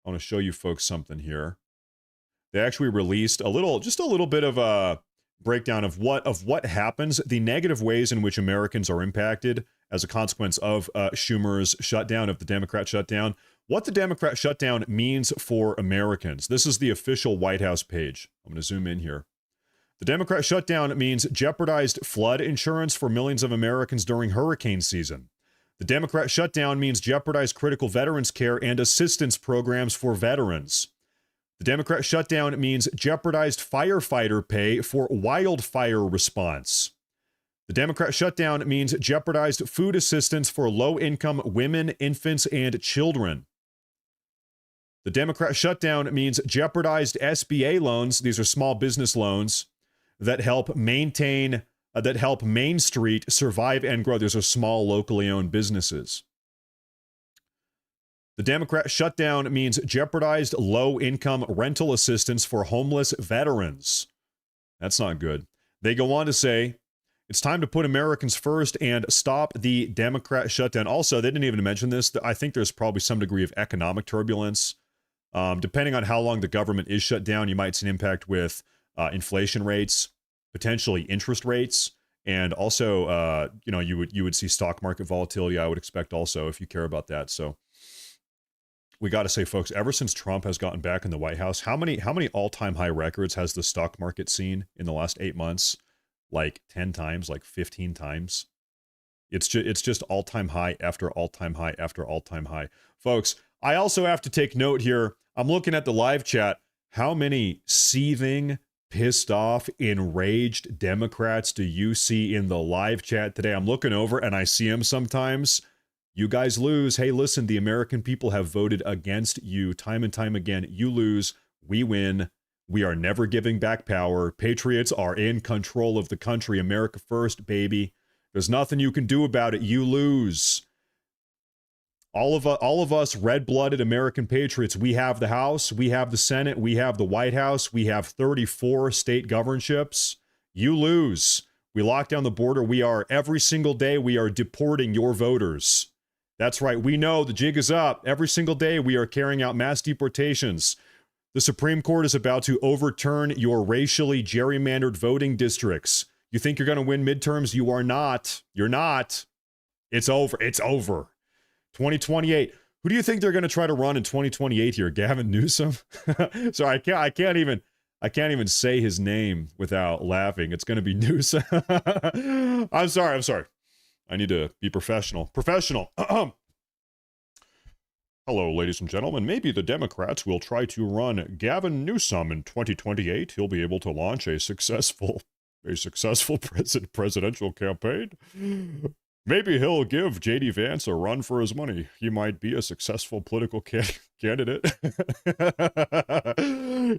I want to show you folks something here. They actually released just a little bit of a breakdown of what happens, the negative ways in which Americans are impacted as a consequence of Schumer's shutdown, of the Democrat shutdown, what the Democrat shutdown means for Americans. This is the official White House page. I'm going to zoom in here. The Democrat shutdown means jeopardized flood insurance for millions of Americans during hurricane season. The Democrat shutdown means jeopardized critical veterans care and assistance programs for veterans. The Democrat shutdown means jeopardized firefighter pay for wildfire response. The Democrat shutdown means jeopardized food assistance for low-income women, infants, and children. The Democrat shutdown means jeopardized SBA loans. These are small business loans that help Main Street survive and grow. These are small, locally owned businesses. The Democrat shutdown means jeopardized low-income rental assistance for homeless veterans. That's not good. They go on to say, it's time to put Americans first and stop the Democrat shutdown. Also, they didn't even mention this. I think there's probably some degree of economic turbulence. Depending on how long the government is shut down, you might see an impact with inflation rates, potentially interest rates, and also, you would see stock market volatility. I would expect also, if you care about that. So we got to say, folks, ever since Trump has gotten back in the White House, how many all-time high records has the stock market seen in the last 8 months? Like 10 times, like 15 times. It's just all-time high after all-time high after all-time high. Folks, I also have to take note here. I'm looking at the live chat. How many seething, pissed off, enraged Democrats do you see in the live chat today? I'm looking over and I see them sometimes. You guys lose. Hey, listen, the American people have voted against you time and time again. You lose. We win. We are never giving back power. Patriots are in control of the country. America first, baby. There's nothing you can do about it. You lose. All of us red-blooded American patriots, we have the House, we have the Senate, we have the White House, we have 34 state governorships. You lose. We lock down the border. We are, every single day, we are deporting your voters. That's right. We know the jig is up. Every single day, we are carrying out mass deportations. The Supreme Court is about to overturn your racially gerrymandered voting districts. You think you're going to win midterms? You are not. You're not. It's over. It's over. 2028. Who do you think they're going to try to run in 2028 here? Gavin Newsom? Sorry, I can't even say his name without laughing. It's going to be Newsom. I'm sorry. I need to be professional. Hello, ladies and gentlemen. Maybe the Democrats will try to run Gavin Newsom in 2028. He'll be able to launch a successful presidential campaign. Maybe he'll give J.D. Vance a run for his money. He might be a successful political candidate.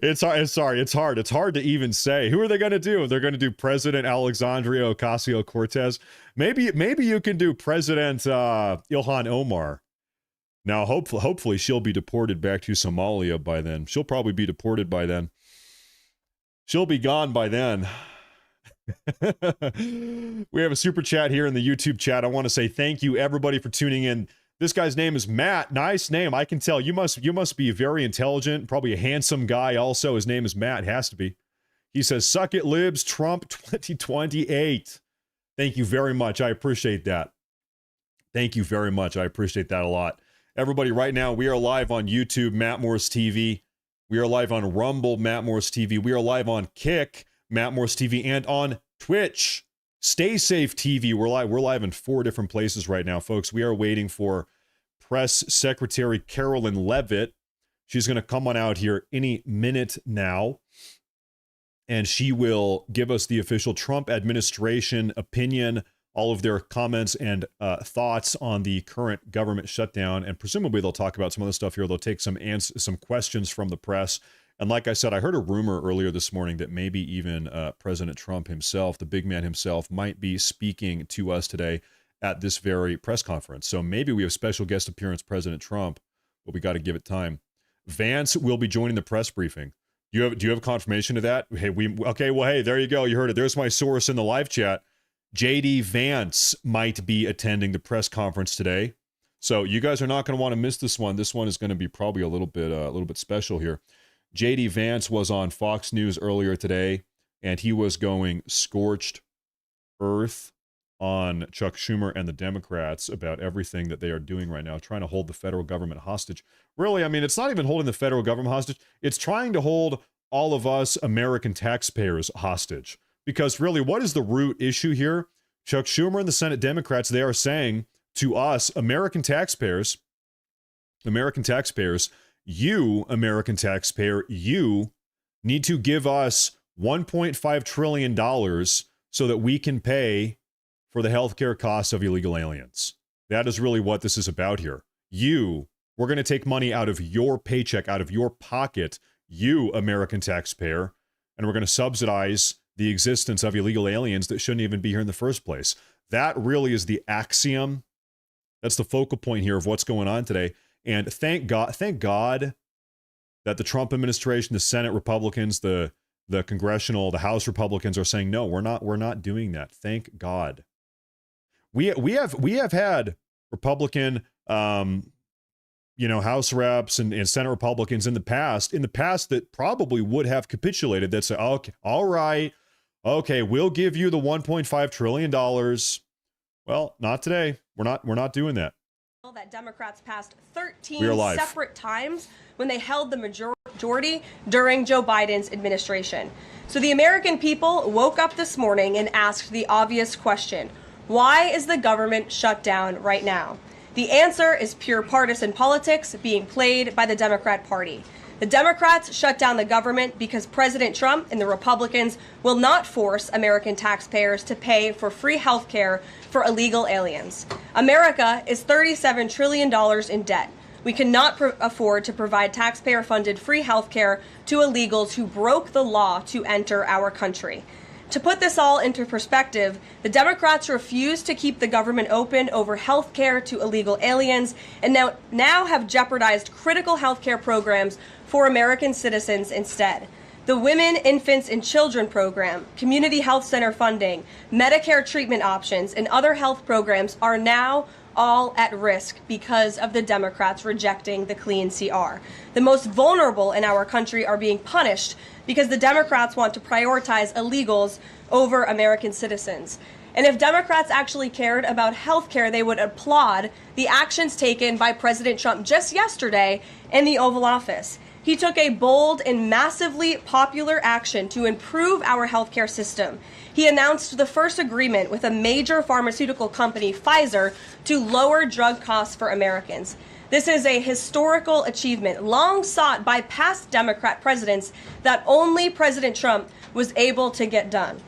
It's hard to even say. Who are they going to do? They're going to do President Alexandria Ocasio-Cortez. Maybe you can do President Ilhan Omar. Now, hopefully she'll be deported back to Somalia by then. She'll probably be deported by then. She'll be gone by then. We have a super chat here in the YouTube chat. I want to say thank you, everybody, for tuning in. This guy's name is Matt. Nice name. I can tell you must be very intelligent, probably a handsome guy also. His name is Matt. Has to be. He says, suck it, libs, Trump 2028. Thank you very much. I appreciate that. Thank you very much. I appreciate that a lot. Everybody, right now, we are live on YouTube, Matt Morris TV. We are live on Rumble, Matt Morris TV. We are live on Kick, Matt Morris TV, and on Twitch, Stay Safe TV. We're live in 4 different places right now, folks. We are waiting for Press Secretary Carolyn Leavitt. She's going to come on out here any minute now, and she will give us the official Trump administration opinion, all of their comments and thoughts on the current government shutdown, and presumably they'll talk about some other stuff here. They'll take some questions from the press. And like I said, I heard a rumor earlier this morning that maybe even President Trump himself, the big man himself, might be speaking to us today at this very press conference. So maybe we have special guest appearance President Trump, but we got to give it time. Vance will be joining the press briefing. Do you have confirmation of that? Hey, there you go. You heard it. There's my source in the live chat. J.D. Vance might be attending the press conference today. So you guys are not going to want to miss this one. This one is going to be probably a little bit special here. J.D. Vance was on Fox News earlier today, and he was going scorched earth on Chuck Schumer and the Democrats about everything that they are doing right now, trying to hold the federal government hostage. Really, I mean, it's not even holding the federal government hostage. It's trying to hold all of us American taxpayers hostage. Because really, what is the root issue here? Chuck Schumer and the Senate Democrats, they are saying to us, American taxpayers, you, American taxpayer, you need to give us $1.5 trillion so that we can pay for the healthcare costs of illegal aliens. That is really what this is about here. We're going to take money out of your paycheck, out of your pocket, you, American taxpayer, and we're going to subsidize the existence of illegal aliens that shouldn't even be here in the first place. That really is the axiom. That's the focal point here of what's going on today. And thank God that the Trump administration, the Senate Republicans, the House Republicans are saying, no, we're not doing that. Thank God. We have had Republican House reps and Senate Republicans in the past that probably would have capitulated, that say, okay, all right, okay, we'll give you the $1.5 trillion. Well, not today. We're not doing that. That Democrats passed 13 separate times when they held the majority during Joe Biden's administration. So the American people woke up this morning and asked the obvious question: why is the government shut down right now? The answer is pure partisan politics being played by the Democrat Party. The Democrats shut down the government because President Trump and the Republicans will not force American taxpayers to pay for free health care for illegal aliens. America is $37 trillion in debt. We cannot afford to provide taxpayer-funded free health care to illegals who broke the law to enter our country. To put this all into perspective, the Democrats refused to keep the government open over health care to illegal aliens and now have jeopardized critical health care programs for American citizens instead. The Women, Infants, and Children program, community health center funding, Medicare treatment options, and other health programs are now all at risk because of the Democrats rejecting the clean CR. The most vulnerable in our country are being punished because the Democrats want to prioritize illegals over American citizens. And if Democrats actually cared about health care, they would applaud the actions taken by President Trump just yesterday in the Oval Office. He took a bold and massively popular action to improve our healthcare system. He announced the first agreement with a major pharmaceutical company, Pfizer, to lower drug costs for Americans. This is a historical achievement long sought by past Democrat presidents that only President Trump was able to get done.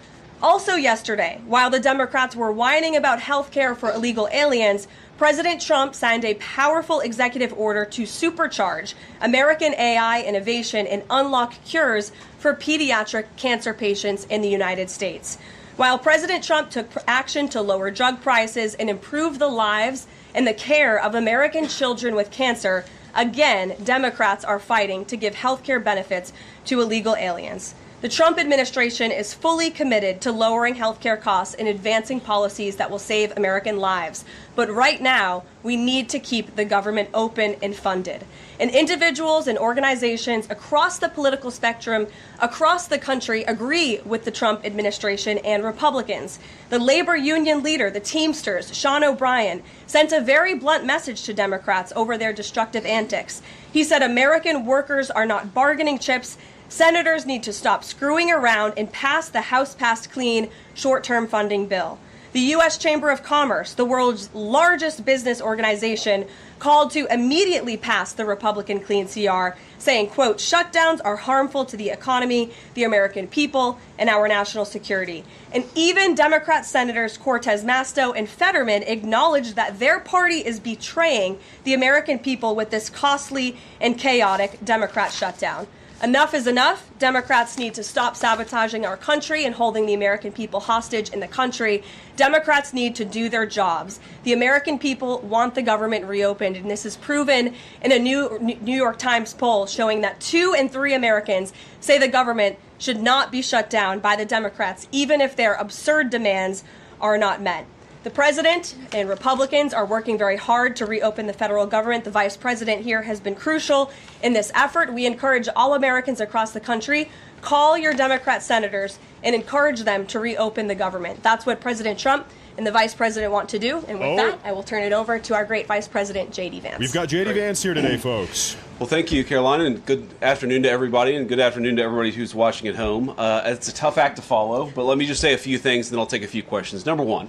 Also yesterday, while the Democrats were whining about health care for illegal aliens, President Trump signed a powerful executive order to supercharge American AI innovation and unlock cures for pediatric cancer patients in the United States. While President Trump took action to lower drug prices and improve the lives and the care of American children with cancer, again, Democrats are fighting to give health care benefits to illegal aliens. The Trump administration is fully committed to lowering healthcare costs and advancing policies that will save American lives. But right now, we need to keep the government open and funded. And individuals and organizations across the political spectrum, across the country, agree with the Trump administration and Republicans. The labor union leader, the Teamsters, Sean O'Brien, sent a very blunt message to Democrats over their destructive antics. He said American workers are not bargaining chips. Senators need to stop screwing around and pass the House-passed clean short-term funding bill. The U.S. Chamber of Commerce, the world's largest business organization, called to immediately pass the Republican clean CR, saying, quote, shutdowns are harmful to the economy, the American people, and our national security. And even Democrat Senators Cortez Masto and Fetterman acknowledged that their party is betraying the American people with this costly and chaotic Democrat shutdown. Enough is enough. Democrats need to stop sabotaging our country and holding the American people hostage in the country. Democrats need to do their jobs. The American people want the government reopened, and this is proven in a New York Times poll showing that 2 in 3 Americans say the government should not be shut down by the Democrats, even if their absurd demands are not met. The president and Republicans are working very hard to reopen the federal government. The vice president here has been crucial in this effort. We encourage all Americans across the country, call your Democrat senators and encourage them to reopen the government. That's what President Trump and the vice president want to do. And with that, I will turn it over to our great vice president, J.D. Vance. We've got J.D. Vance here today, folks. Well, thank you, Carolina, and good afternoon to everybody, and good afternoon to everybody who's watching at home. It's a tough act to follow, but let me just say a few things, and then I'll take a few questions. Number one,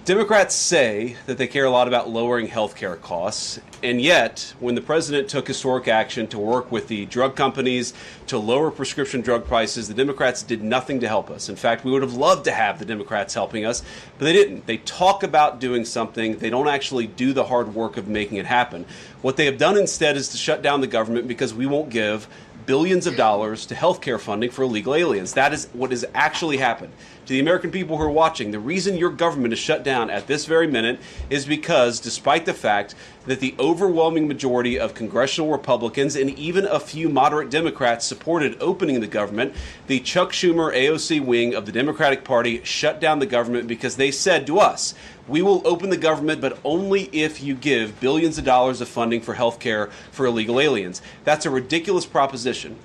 Democrats say that they care a lot about lowering health care costs, and yet when the president took historic action to work with the drug companies to lower prescription drug prices, the Democrats did nothing to help us. In fact, we would have loved to have the Democrats helping us, but they didn't. They talk about doing something. They don't actually do the hard work of making it happen. What they have done instead is to shut down the government because we won't give billions of dollars to health care funding for illegal aliens. That is what has actually happened. to the American people who are watching, the reason your government is shut down at this very minute is because, despite the fact that the overwhelming majority of congressional Republicans and even a few moderate Democrats supported opening the government, the Chuck Schumer AOC wing of the Democratic Party shut down the government because they said to us, we will open the government, but only if you give billions of dollars of funding for health care for illegal aliens. That's a ridiculous proposition.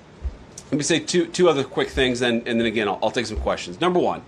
Let me say two other quick things, and then again, I'll take some questions. Number one,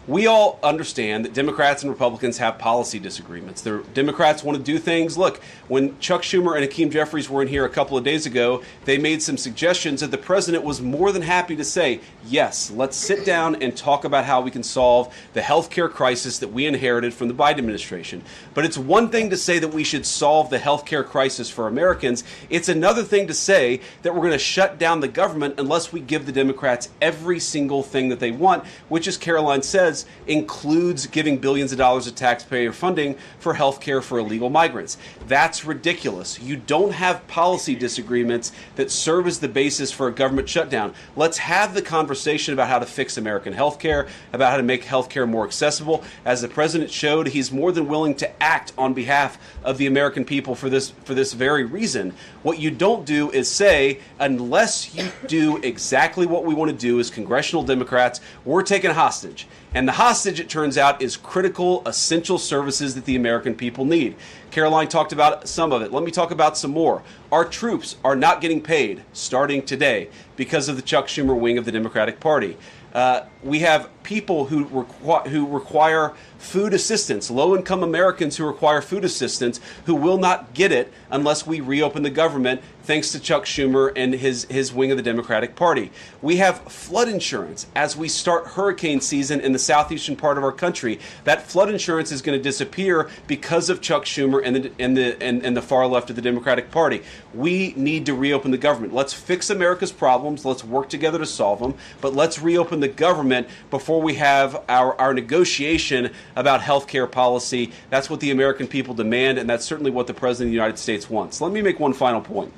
we all understand that Democrats and Republicans have policy disagreements. The Democrats want to do things. Look, when Chuck Schumer and Hakeem Jeffries were in here a couple of days ago, they made some suggestions that the president was more than happy to say, yes, let's sit down and talk about how we can solve the health care crisis that we inherited from the Biden administration. But it's one thing to say that we should solve the health care crisis for Americans. It's another thing to say that we're going to shut down the government unless we give the Democrats every single thing that they want, which, as Caroline says, includes giving billions of dollars of taxpayer funding for health care for illegal migrants. That's ridiculous. You don't have policy disagreements that serve as the basis for a government shutdown. Let's have the conversation about how to fix American health care, about how to make health care more accessible. As the president showed, he's more than willing to act on behalf of the American people for this very reason. What you don't do is say, unless you do exactly what we want to do as congressional Democrats, we're taking a hostage. And the hostage, it turns out, is critical, essential services that the American people need. Caroline talked about some of it. Let me talk about some more. Our troops are not getting paid starting today because of the Chuck Schumer wing of the Democratic Party. We have people who require food assistance, low-income Americans who require food assistance, who will not get it unless we reopen the government, thanks to Chuck Schumer and his wing of the Democratic Party. We have flood insurance as we start hurricane season in the southeastern part of our country. That flood insurance is going to disappear because of Chuck Schumer and the far left of the Democratic Party. We need to reopen the government. Let's fix America's problems. Let's work together to solve them. But let's reopen the government before we have our negotiation about health care policy. That's what the American people demand, and that's certainly what the President of the United States wants. Let me make one final point.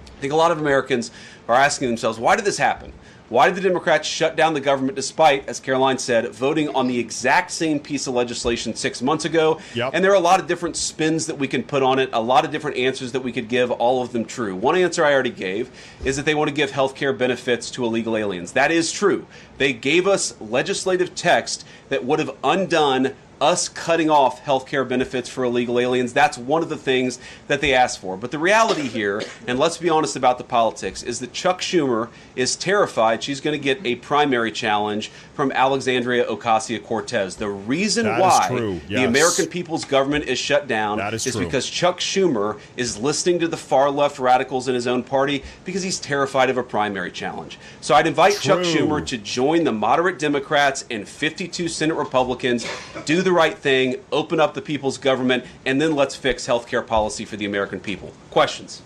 I think a lot of Americans are asking themselves, why did this happen? Why did the Democrats shut down the government despite, as Caroline said, voting on the exact same piece of legislation 6 months ago? Yep. And there are a lot of different spins that we can put on it, a lot of different answers that we could give, all of them true. One answer I already gave is that they want to give health care benefits to illegal aliens. That is true. They gave us legislative text that would have undone us cutting off health care benefits for illegal aliens. That's one of the things that they asked for. But the reality here, and let's be honest about the politics, is that Chuck Schumer is terrified she's going to get a primary challenge from Alexandria Ocasio-Cortez. The reason why the American people's government is shut down is because Chuck Schumer is listening to the far left radicals in his own party because he's terrified of a primary challenge. So I'd invite Chuck Schumer to join the moderate Democrats and 52 Senate Republicans, do the right thing, open up the people's government, and then let's fix health care policy for the American people. Questions?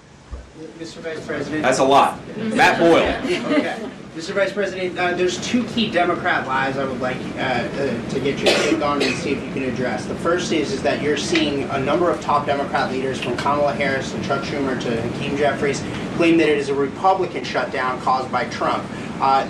Mr. Vice President. That's a lot. Matt Boyle. Okay. Mr. Vice President, there's two key Democrat lies I would like to get your take on and see if you can address. The first is that you're seeing a number of top Democrat leaders, from Kamala Harris to Chuck Schumer to Hakeem Jeffries, claim that it is a Republican shutdown caused by Trump.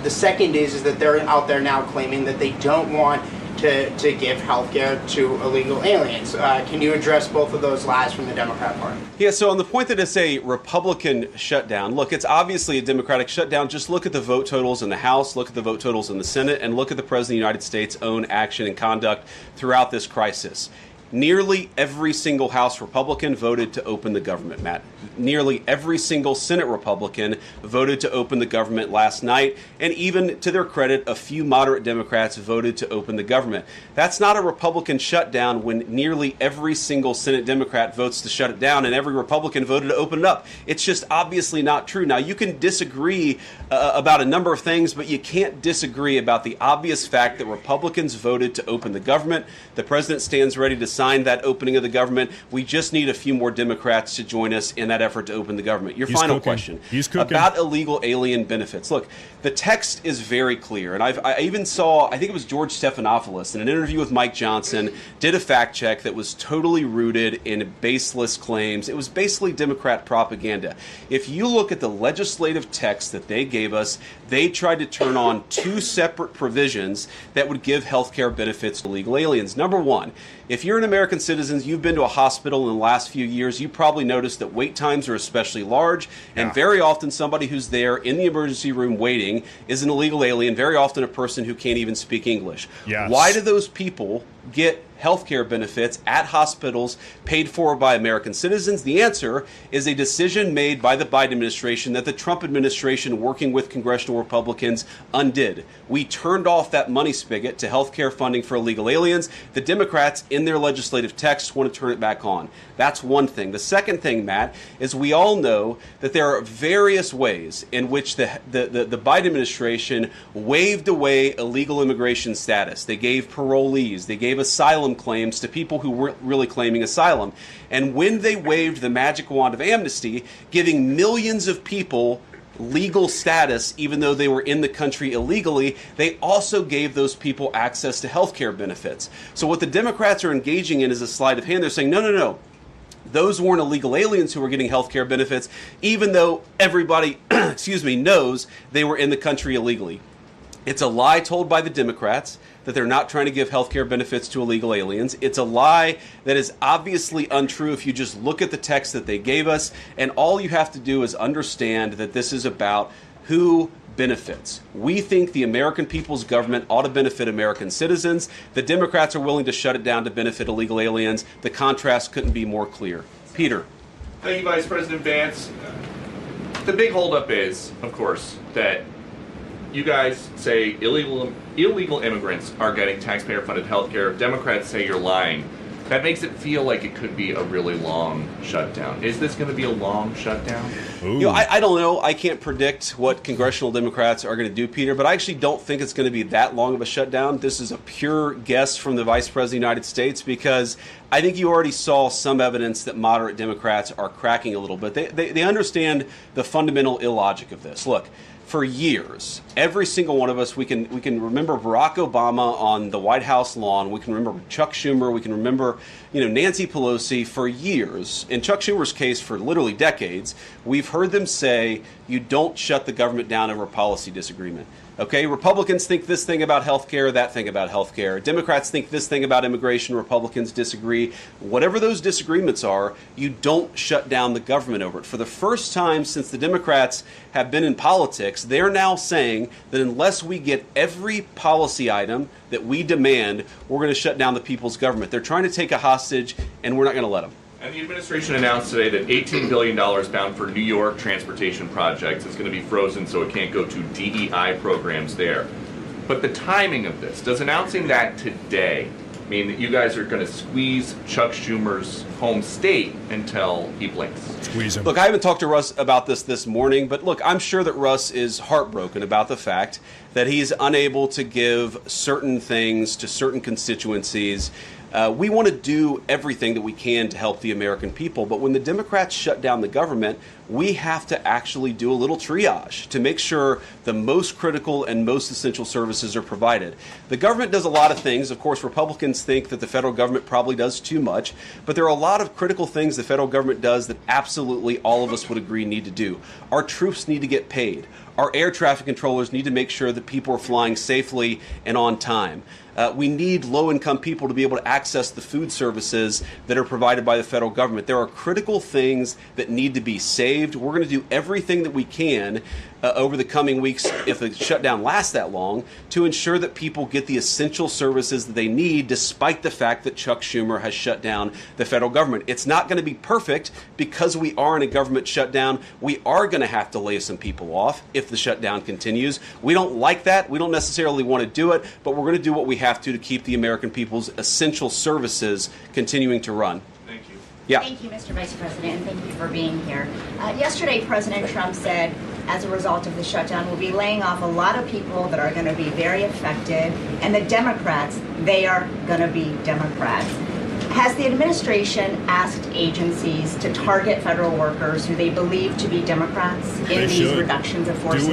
The second is that they're out there now claiming that they don't want to give health care to illegal aliens. Can you address both of those lies from the Democrat Party? Yeah, so on the point that it's a Republican shutdown, look, it's obviously a Democratic shutdown. Just look at the vote totals in the House, look at the vote totals in the Senate, and look at the President of the United States' own action and conduct throughout this crisis. Nearly every single House Republican voted to open the government, Matt. Nearly every single Senate Republican voted to open the government last night. And even to their credit, a few moderate Democrats voted to open the government. That's not a Republican shutdown when nearly every single Senate Democrat votes to shut it down and every Republican voted to open it up. It's just obviously not true. Now, you can disagree about a number of things, but you can't disagree about the obvious fact that Republicans voted to open the government. The president stands ready to sign signed that opening of the government. We just need a few more Democrats to join us in that effort to open the government. Your final question about illegal alien benefits. Look, the text is very clear, and I even saw, I think it was George Stephanopoulos in an interview with Mike Johnson, did a fact check that was totally rooted in baseless claims. It was basically Democrat propaganda. If you look at the legislative text that they gave us, they tried to turn on two separate provisions that would give health care benefits to illegal aliens. Number one, if you're an American citizen, you've been to a hospital in the last few years, you probably noticed that wait times are especially large, and very often somebody who's there in the emergency room waiting is an illegal alien, very often a person who can't even speak English. Why do those people get health care benefits at hospitals paid for by American citizens? The answer is a decision made by the Biden administration that the Trump administration, working with congressional Republicans, undid. We turned off that money spigot to health care funding for illegal aliens. The Democrats, in their legislative text, want to turn it back on. That's one thing. The second thing, Matt, is we all know that there are various ways in which the Biden administration waved away illegal immigration status. They gave parolees, they gave asylum claims to people who weren't really claiming asylum. And when they waved the magic wand of amnesty, giving millions of people legal status even though they were in the country illegally, they also gave those people access to health care benefits. So what the Democrats are engaging in is a sleight of hand. They're saying, no, no, no. Those weren't illegal aliens who were getting health care benefits, even though everybody, knows they were in the country illegally. It's a lie told by the Democrats that they're not trying to give health care benefits to illegal aliens. It's a lie that is obviously untrue if you just look at the text that they gave us, and all you have to do is understand that this is about who benefits. We think the American people's government ought to benefit American citizens. The Democrats are willing to shut it down to benefit illegal aliens. The contrast couldn't be more clear. Peter. Thank you, Vice President Vance. The big holdup is, of course, that you guys say illegal immigrants are getting taxpayer-funded health care. Democrats say you're lying. That makes it feel like it could be a really long shutdown. Is this going to be a long shutdown? I don't know. I can't predict what congressional Democrats are going to do, Peter, but I actually don't think it's going to be that long of a shutdown. This is a pure guess from the Vice President of the United States because I think you already saw some evidence that moderate Democrats are cracking a little bit. They understand the fundamental illogic of this. Look, for years, every single one of us, we can remember Barack Obama on the White House lawn. We can remember Chuck Schumer. We can remember, Nancy Pelosi for years. In Chuck Schumer's case, for literally decades, we've heard them say, you don't shut the government down over a policy disagreement. Okay, Republicans think this thing about health care, that thing about health care. Democrats think this thing about immigration. Republicans disagree. Whatever those disagreements are, you don't shut down the government over it. For the first time since the Democrats have been in politics, they're now saying that unless we get every policy item that we demand, we're going to shut down the people's government. They're trying to take a hostage, and we're not going to let them. And the administration announced today that $18 billion bound for New York transportation projects is going to be frozen so it can't go to DEI programs there. But the timing of this, does announcing that today mean that you guys are going to squeeze Chuck Schumer's home state until he blinks? Squeeze him. Look, I haven't talked to Russ about this morning, but look, I'm sure that Russ is heartbroken about the fact that he's unable to give certain things to certain constituencies. We want to do everything that we can to help the American people, but when the Democrats shut down the government, we have to actually do a little triage to make sure the most critical and most essential services are provided. The government does a lot of things. Of course, Republicans think that the federal government probably does too much, but there are a lot of critical things the federal government does that absolutely all of us would agree need to do. Our troops need to get paid. Our air traffic controllers need to make sure that people are flying safely and on time. We need low-income people to be able to access the food services that are provided by the federal government. There are critical things that need to be saved. We're going to do everything that we can over the coming weeks, if the shutdown lasts that long, to ensure that people get the essential services that they need, despite the fact that Chuck Schumer has shut down the federal government. It's not going to be perfect because we are in a government shutdown. We are going to have to lay some people off if the shutdown continues. We don't like that. We don't necessarily want to do it, but we're going to do what we have to keep the American people's essential services continuing to run. Thank you. Yeah. Thank you, Mr. Vice President, and thank you for being here. Yesterday, President Trump said, as a result of the shutdown, we'll be laying off a lot of people that are going to be very affected, and the Democrats, they are going to be Democrats. Has the administration asked agencies to target federal workers who they believe to be Democrats in these reductions of force?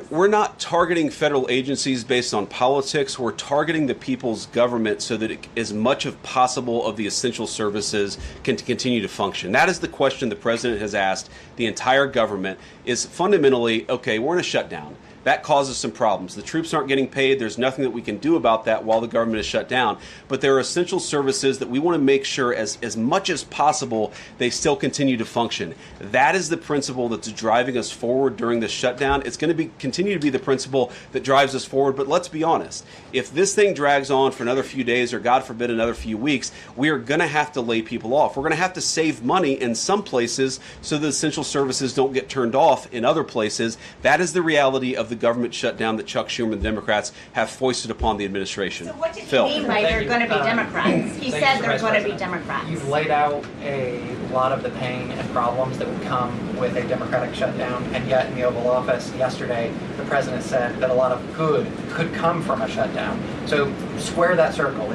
We're not targeting federal agencies based on politics. We're targeting the people's government so that as much as possible of the essential services can continue to function. That is the question the president has asked the entire government, is fundamentally, okay, we're in a shutdown. That causes some problems. The troops aren't getting paid. There's nothing that we can do about that while the government is shut down. But there are essential services that we want to make sure as much as possible they still continue to function. That is the principle that's driving us forward during this shutdown. It's going to continue to be the principle that drives us forward. But let's be honest. If this thing drags on for another few days or, God forbid, another few weeks, we are going to have to lay people off. We're going to have to save money in some places so the essential services don't get turned off in other places. That is the reality of the government shutdown that Chuck Schumer and the Democrats have foisted upon the administration. So what did he mean by they're going to be Democrats? He said they're going to be Democrats. You've laid out a lot of the pain and problems that would come with a Democratic shutdown, and yet in the Oval Office yesterday, the president said that a lot of good could come from a shutdown. So square that circle.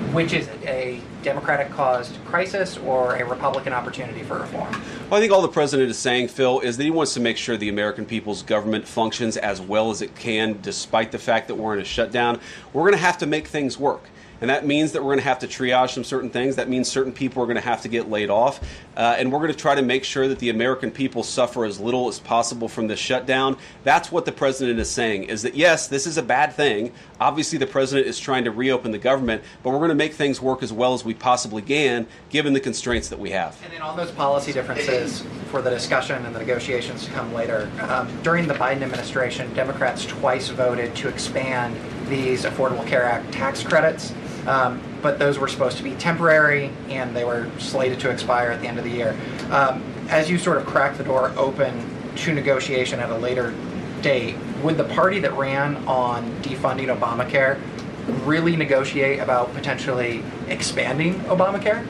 Which is it, a Democratic-caused crisis or a Republican opportunity for reform? Well, I think all the president is saying, Phil, is that he wants to make sure the American people's government functions as well as it can, despite the fact that we're in a shutdown. We're going to have to make things work. And that means that we're going to have to triage some certain things. That means certain people are going to have to get laid off. And we're going to try to make sure that the American people suffer as little as possible from this shutdown. That's what the president is saying, is that, yes, this is a bad thing. Obviously, the president is trying to reopen the government, but we're going to make things work as well as we possibly can, given the constraints that we have. And then on those policy differences for the discussion and the negotiations to come later, during the Biden administration, Democrats twice voted to expand these Affordable Care Act tax credits. But those were supposed to be temporary, and they were slated to expire at the end of the year. As you sort of crack the door open to negotiation at a later date, would the party that ran on defunding Obamacare really negotiate about potentially expanding Obamacare?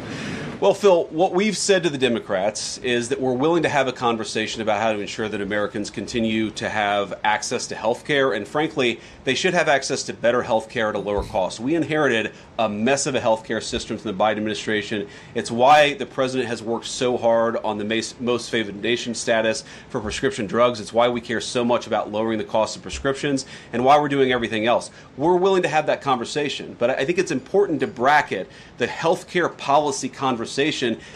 Well, Phil, what we've said to the Democrats is that we're willing to have a conversation about how to ensure that Americans continue to have access to health care. And frankly, they should have access to better health care at a lower cost. We inherited a mess of a health care system from the Biden administration. It's why the president has worked so hard on the most favored nation status for prescription drugs. It's why we care so much about lowering the cost of prescriptions and why we're doing everything else. We're willing to have that conversation. But I think it's important to bracket the health care policy conversation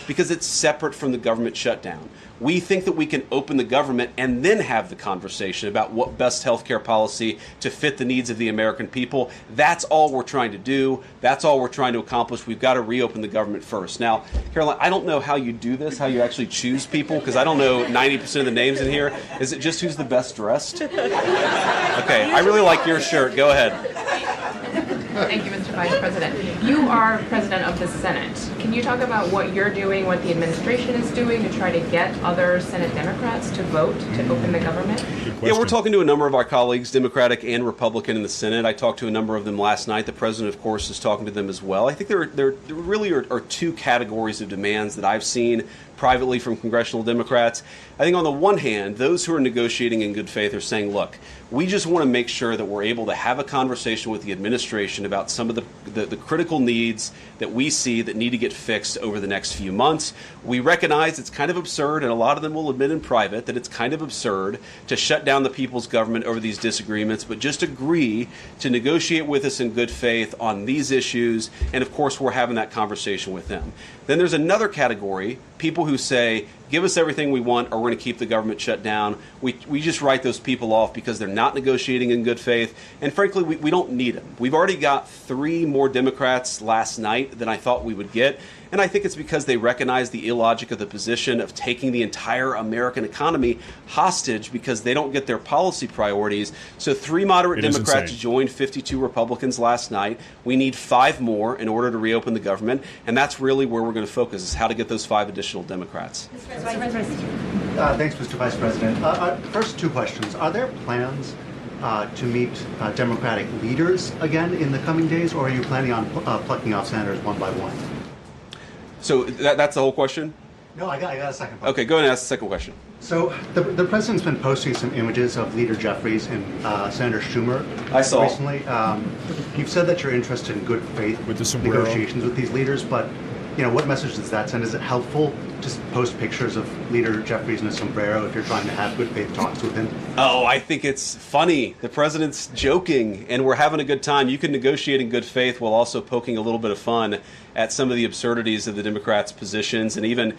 because it's separate from the government shutdown. We think that we can open the government and then have the conversation about what best healthcare policy to fit the needs of the American people. That's all we're trying to do. That's all we're trying to accomplish. We've got to reopen the government first. Now, Caroline, I don't know how you do this, how you actually choose people, because I don't know 90% of the names in here. Is it just who's the best dressed? Okay, I really like your shirt. Go ahead. Thank you, Mr. Vice President. You are president of the Senate. Can you talk about what you're doing, what the administration is doing to try to get other Senate Democrats to vote to open the government? Yeah, we're talking to a number of our colleagues, Democratic and Republican, in the Senate. I talked to a number of them last night. The president, of course, is talking to them as well. I think there really are two categories of demands that I've seen privately from congressional Democrats. I think on the one hand, those who are negotiating in good faith are saying, look, we just want to make sure that we're able to have a conversation with the administration about some of the critical needs that we see that need to get fixed over the next few months. We recognize it's kind of absurd, and a lot of them will admit in private that it's kind of absurd to shut down the people's government over these disagreements, but just agree to negotiate with us in good faith on these issues. And of course, we're having that conversation with them. Then there's another category, people who say, give us everything we want or we're going to keep the government shut down. We just write those people off because they're not negotiating in good faith. And frankly, we don't need them. We've already got 3 more Democrats last night than I thought we would get. And I think it's because they recognize the illogic of the position of taking the entire American economy hostage because they don't get their policy priorities. So 3 moderate Democrats joined 52 Republicans last night. We need 5 more in order to reopen the government. And that's really where we're going to focus, is how to get those 5 additional Democrats. Thanks, Mr. Vice President. First 2 questions. Are there plans to meet Democratic leaders again in the coming days, or are you planning on plucking off senators one by one? So that's the whole question? No, I got a second question. Okay, go ahead and ask the second question. So the president's been posting some images of Leader Jeffries and Senator Schumer. I saw recently. You've said that you're interested in good faith with the sombrero negotiations with these leaders, but what message does that send? Is it helpful to post pictures of Leader Jeffries in a sombrero if you're trying to have good faith talks with him? Oh, I think it's funny. The president's joking, and we're having a good time. You can negotiate in good faith while also poking a little bit of fun at some of the absurdities of the Democrats' positions, and even,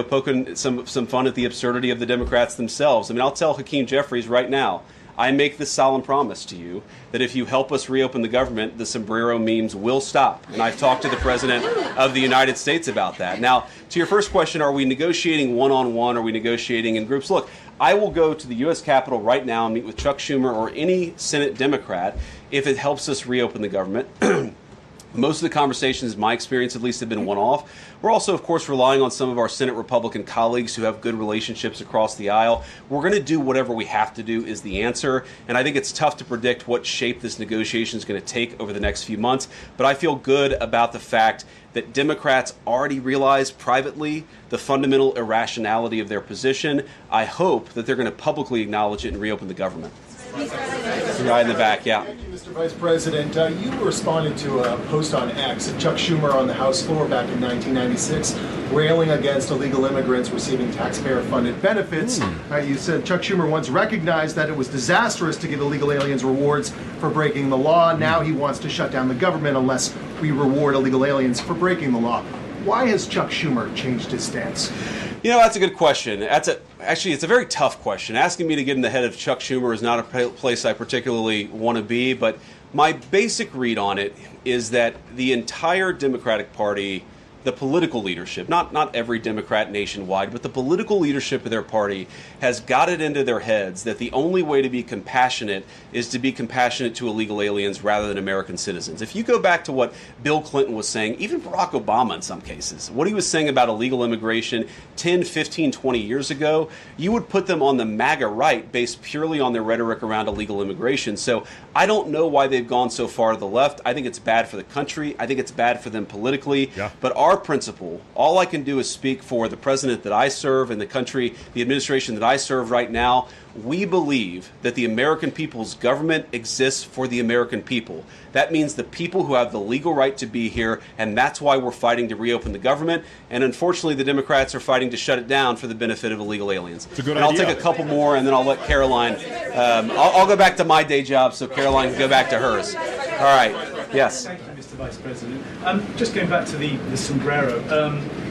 poking some fun at the absurdity of the Democrats themselves. I mean, I'll tell Hakeem Jeffries right now, I make this solemn promise to you that if you help us reopen the government, the sombrero memes will stop. And I've talked to the President of the United States about that. Now, to your first question, are we negotiating one-on-one? Are we negotiating in groups? Look, I will go to the U.S. Capitol right now and meet with Chuck Schumer or any Senate Democrat if it helps us reopen the government. Most of the conversations, in my experience at least, have been one-off. We're also, of course, relying on some of our Senate Republican colleagues who have good relationships across the aisle. We're going to do whatever we have to do is the answer. And I think it's tough to predict what shape this negotiation is going to take over the next few months. But I feel good about the fact that Democrats already realize privately the fundamental irrationality of their position. I hope that they're going to publicly acknowledge it and reopen the government. Right in the back, yeah. Thank you, Mr. Vice President. You responded to a post on X of Chuck Schumer on the House floor back in 1996, railing against illegal immigrants receiving taxpayer-funded benefits. You said Chuck Schumer once recognized that it was disastrous to give illegal aliens rewards for breaking the law. Now he wants to shut down the government unless we reward illegal aliens for breaking the law. Why has Chuck Schumer changed his stance? That's a good question. Actually, it's a very tough question. Asking me to get in the head of Chuck Schumer is not a place I particularly want to be, but my basic read on it is that the entire Democratic Party, the political leadership, not every Democrat nationwide, but the political leadership of their party has got it into their heads that the only way to be compassionate is to be compassionate to illegal aliens rather than American citizens. If you go back to what Bill Clinton was saying, even Barack Obama in some cases, what he was saying about illegal immigration 10, 15, 20 years ago, you would put them on the MAGA right based purely on their rhetoric around illegal immigration. So I don't know why they've gone so far to the left. I think it's bad for the country. I think it's bad for them politically. Yeah. But our principle, all I can do is speak for the president that I serve and the country, the administration that I serve right now. We believe that the American people's government exists for the American people. That means the people who have the legal right to be here, and that's why we're fighting to reopen the government. And unfortunately, the Democrats are fighting to shut it down for the benefit of illegal aliens. It's a good idea. I'll take a couple more, and then I'll let Caroline. I'll go back to my day job, so Caroline can go back to hers. All right. Yes. Thank you, Mr. Vice President. Just going back to the sombrero,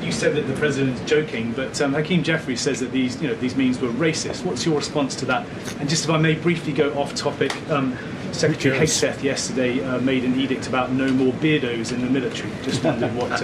you said that the president's joking, but Hakeem Jeffries says that these memes were racist. What's your response to that? And just if I may briefly go off topic, Secretary Hegseth yesterday made an edict about no more beardos in the military. Just wondered what.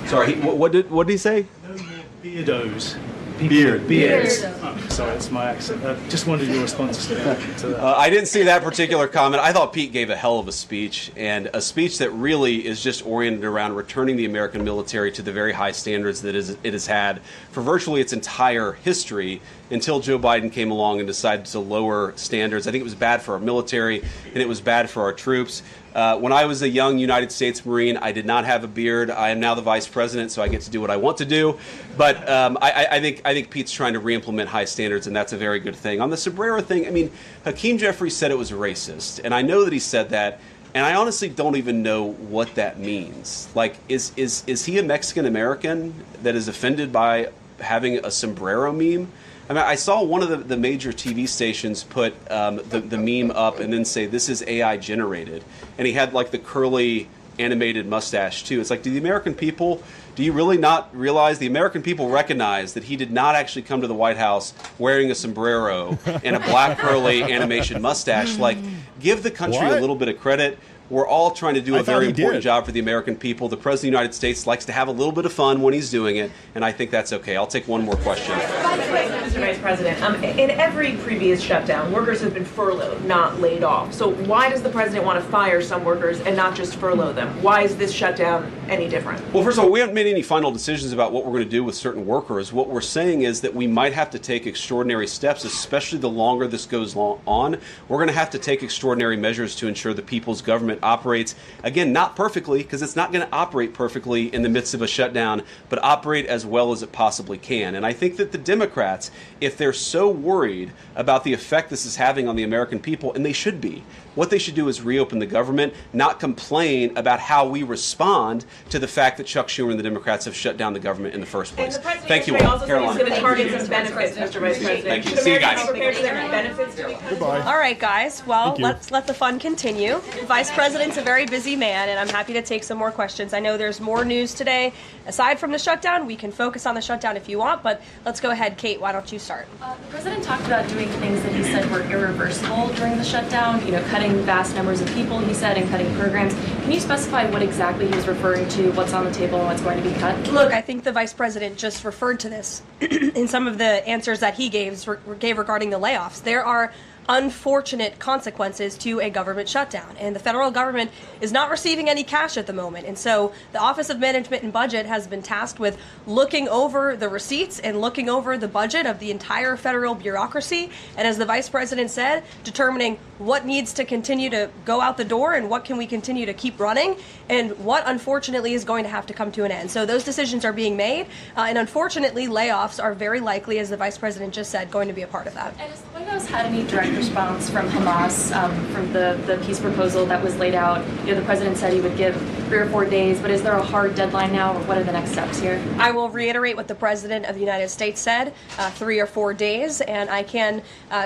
Sorry, what did he say? No more beardos. Beards. Oh, sorry, that's my accent. Just wondered your response to that. I didn't see that particular comment. I thought Pete gave a hell of a speech, and a speech that really is just oriented around returning the American military to the very high standards that it has had for virtually its entire history until Joe Biden came along and decided to lower standards. I think it was bad for our military, and it was bad for our troops. When I was a young United States Marine, I did not have a beard. I am now the vice president, so I get to do what I want to do. But I think Pete's trying to re-implement high standards, and that's a very good thing. On the sombrero thing, I mean, Hakeem Jeffries said it was racist, and I know that he said that, and I honestly don't even know what that means. Like, is he a Mexican American that is offended by having a sombrero meme? I mean, I saw one of the major TV stations put the meme up and then say, this is AI generated. And he had like the curly animated mustache too. It's like, do you really not realize the American people recognize that he did not actually come to the White House wearing a sombrero and a black curly animation mustache? Like, give the country a little bit of credit. We're all trying to do a very important job for the American people. The President of the United States likes to have a little bit of fun when he's doing it, and I think that's okay. I'll take one more question. Mr. Vice President, in every previous shutdown, workers have been furloughed, not laid off. So why does the President want to fire some workers and not just furlough them? Why is this shutdown any different? Well, first of all, we haven't made any final decisions about what we're going to do with certain workers. What we're saying is that we might have to take extraordinary steps, especially the longer this goes on. We're going to have to take extraordinary measures to ensure the people's government operates, again, not perfectly, because it's not going to operate perfectly in the midst of a shutdown, but operate as well as it possibly can. And I think that the Democrats, if they're so worried about the effect this is having on the American people, and they should be, what they should do is reopen the government, not complain about how we respond to the fact that Chuck Schumer and the Democrats have shut down the government in the first place. Thank you all. Also said he's going to target some benefits, Mr. Vice President. Thank you. See you guys. Prepared for their benefits to be cut? Goodbye. All right, guys. Well, let's let the fun continue. The Vice President's a very busy man, and I'm happy to take some more questions. I know there's more news today. Aside from the shutdown, we can focus on the shutdown if you want, but let's go ahead. Kate, why don't you start? The president talked about doing things that he said were irreversible during the shutdown, cutting vast numbers of people, he said, and cutting programs. Can you specify what exactly he was referring to, what's on the table, and what's going to be cut? Look, I think the Vice President just referred to this in some of the answers that he gave regarding the layoffs. There are unfortunate consequences to a government shutdown, and the federal government is not receiving any cash at the moment, and so the Office of Management and Budget has been tasked with looking over the receipts and looking over the budget of the entire federal bureaucracy, and as the Vice President said, determining what needs to continue to go out the door and what can we continue to keep running and what unfortunately is going to have to come to an end. So those decisions are being made, and unfortunately layoffs are very likely, as the Vice President just said, going to be a part of that. And has the White House had any direct response from Hamas from the peace proposal that was laid out? The president said he would give 3 or 4 days, but is there a hard deadline now, or what are the next steps here? I will reiterate what the President of the United States said, 3 or 4 days, and I can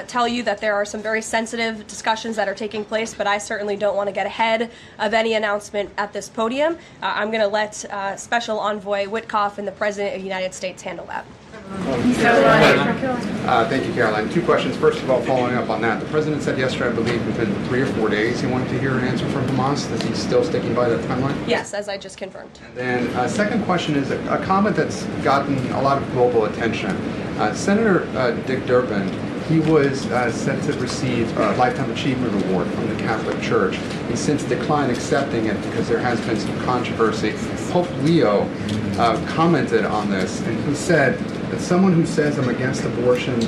tell you that there are some very sensitive discussions that are taking place, but I certainly don't want to get ahead of any announcement at this podium. I'm going to let Special Envoy Witkoff and the President of the United States handle that. Thank you, Caroline. 2 questions. First of all, following up on that, the president said yesterday, I believe, within 3 or 4 days he wanted to hear an answer from Hamas. Is he still sticking by that timeline? Yes, as I just confirmed. And then second question is a comment that's gotten a lot of global attention. Senator Dick Durbin, he was set to receive a Lifetime Achievement Award from the Catholic Church. He's since declined accepting it because there has been some controversy. Pope Leo commented on this, and he said that someone who says I'm against abortion,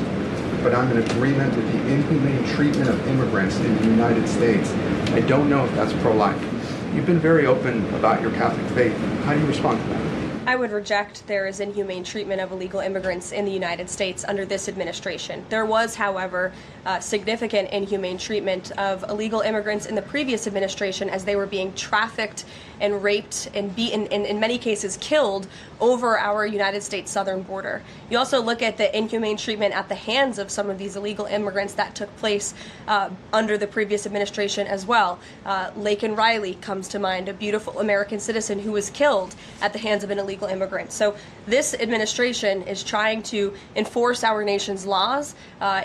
but I'm in agreement with the inhumane treatment of immigrants in the United States, I don't know if that's pro-life. You've been very open about your Catholic faith. How do you respond to that? I would reject there is inhumane treatment of illegal immigrants in the United States under this administration. There was, however, significant inhumane treatment of illegal immigrants in the previous administration as they were being trafficked and raped and beaten, and in many cases killed, over our United States southern border. You also look at the inhumane treatment at the hands of some of these illegal immigrants that took place under the previous administration as well. Laken Riley comes to mind, a beautiful American citizen who was killed at the hands of an illegal immigrant. So this administration is trying to enforce our nation's laws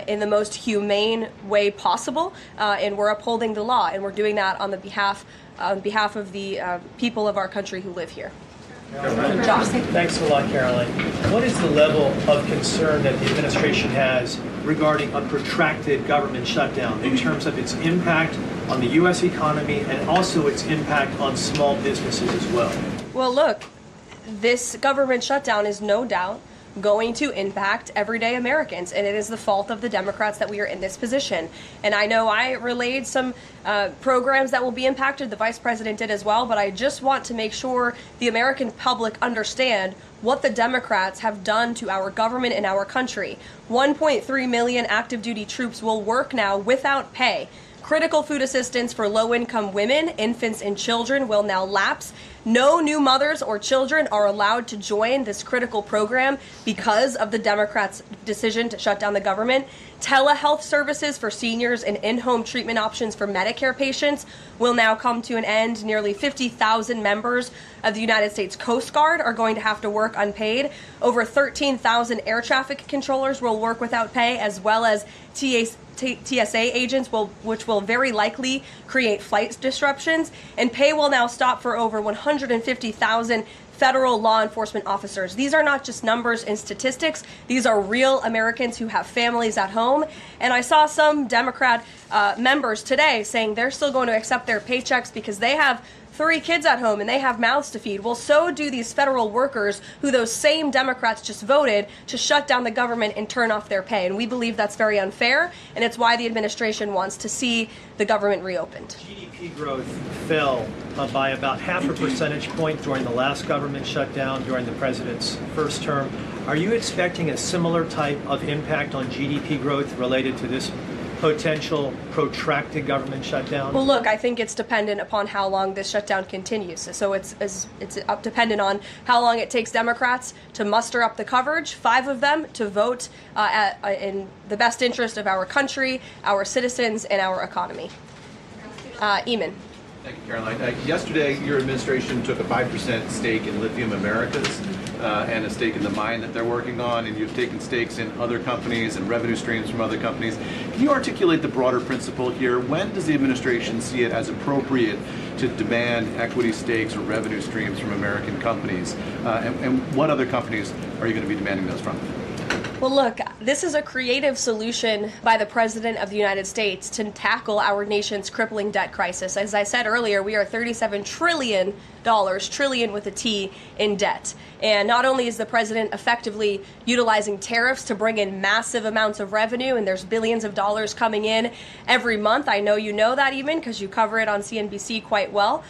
in the most humane way possible, and we're upholding the law, and we're doing that on behalf of the people of our country who live here. Josh. Thanks a lot, Caroline. What is the level of concern that the administration has regarding a protracted government shutdown in terms of its impact on the U.S. economy and also its impact on small businesses as well? Well, look, this government shutdown is no doubt going to impact everyday Americans, and it is the fault of the Democrats that we are in this position. And I know I relayed some programs that will be impacted, the Vice President did as well, but I just want to make sure the American public understand what the Democrats have done to our government and our country. 1.3 million active duty troops will work now without pay. Critical food assistance for low-income women, infants, and children will now lapse. No new mothers or children are allowed to join this critical program because of the Democrats' decision to shut down the government. Telehealth services for seniors and in-home treatment options for Medicare patients will now come to an end. Nearly 50,000 members of the United States Coast Guard are going to have to work unpaid. Over 13,000 air traffic controllers will work without pay, as well as TSA agents, which will very likely create flight disruptions. And pay will now stop for over 150,000 federal law enforcement officers. These are not just numbers and statistics. These are real Americans who have families at home. And I saw some Democrat members today saying they're still going to accept their paychecks because they have 3 kids at home and they have mouths to feed. Well, so do these federal workers who those same Democrats just voted to shut down the government and turn off their pay. And we believe that's very unfair, and it's why the administration wants to see the government reopened. GDP growth fell by about 0.5 percentage point during the last government shutdown during the president's first term. Are you expecting a similar type of impact on GDP growth related to this potential protracted government shutdown? Well, look, I think it's dependent upon how long this shutdown continues. So it's dependent on how long it takes Democrats to muster up the coverage, 5 of them, to vote in the best interest of our country, our citizens, and our economy. Eamon. Thank you, Caroline. Yesterday, your administration took a 5% stake in Lithium Americas and a stake in the mine that they're working on, and you've taken stakes in other companies and revenue streams from other companies. Can you articulate the broader principle here? When does the administration see it as appropriate to demand equity stakes or revenue streams from American companies? And what other companies are you going to be demanding those from? Well, look, this is a creative solution by the President of the United States to tackle our nation's crippling debt crisis. As I said earlier, we are $37 trillion, trillion with a T, in debt. And not only is the president effectively utilizing tariffs to bring in massive amounts of revenue, and there's billions of dollars coming in every month. I know you know that, even because you cover it on CNBC quite well.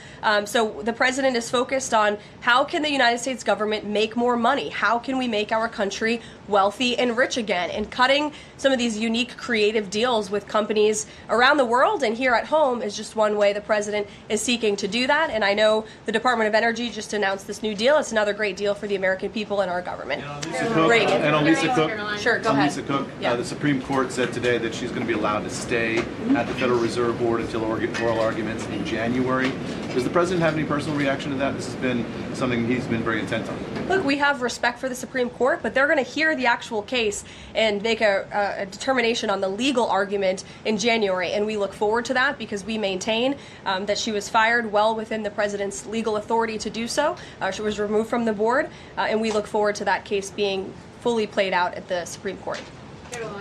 So the president is focused on how can the United States government make more money? How can we make our country wealthy and rich again? And cutting some of these unique creative deals with companies around the world and here at home is just one way the president is seeking to do that. And I know the Department of Energy just announced this new deal. It's another great deal for the American people and our government. And on Lisa Cook, sure, go ahead. Lisa Cook, Yeah. the Supreme Court said today that she's going to be allowed to stay at the Federal Reserve Board until oral arguments in January. Does the president have any personal reaction to that? This has been something he's been very intent on. Look, we have respect for the Supreme Court, but they're going to hear the actual case and make a determination on the legal argument in January. And we look forward to that because we maintain that she was fired well within the president's legal authority to do so. She was removed from the board, and we look forward to that case being fully played out at the Supreme Court.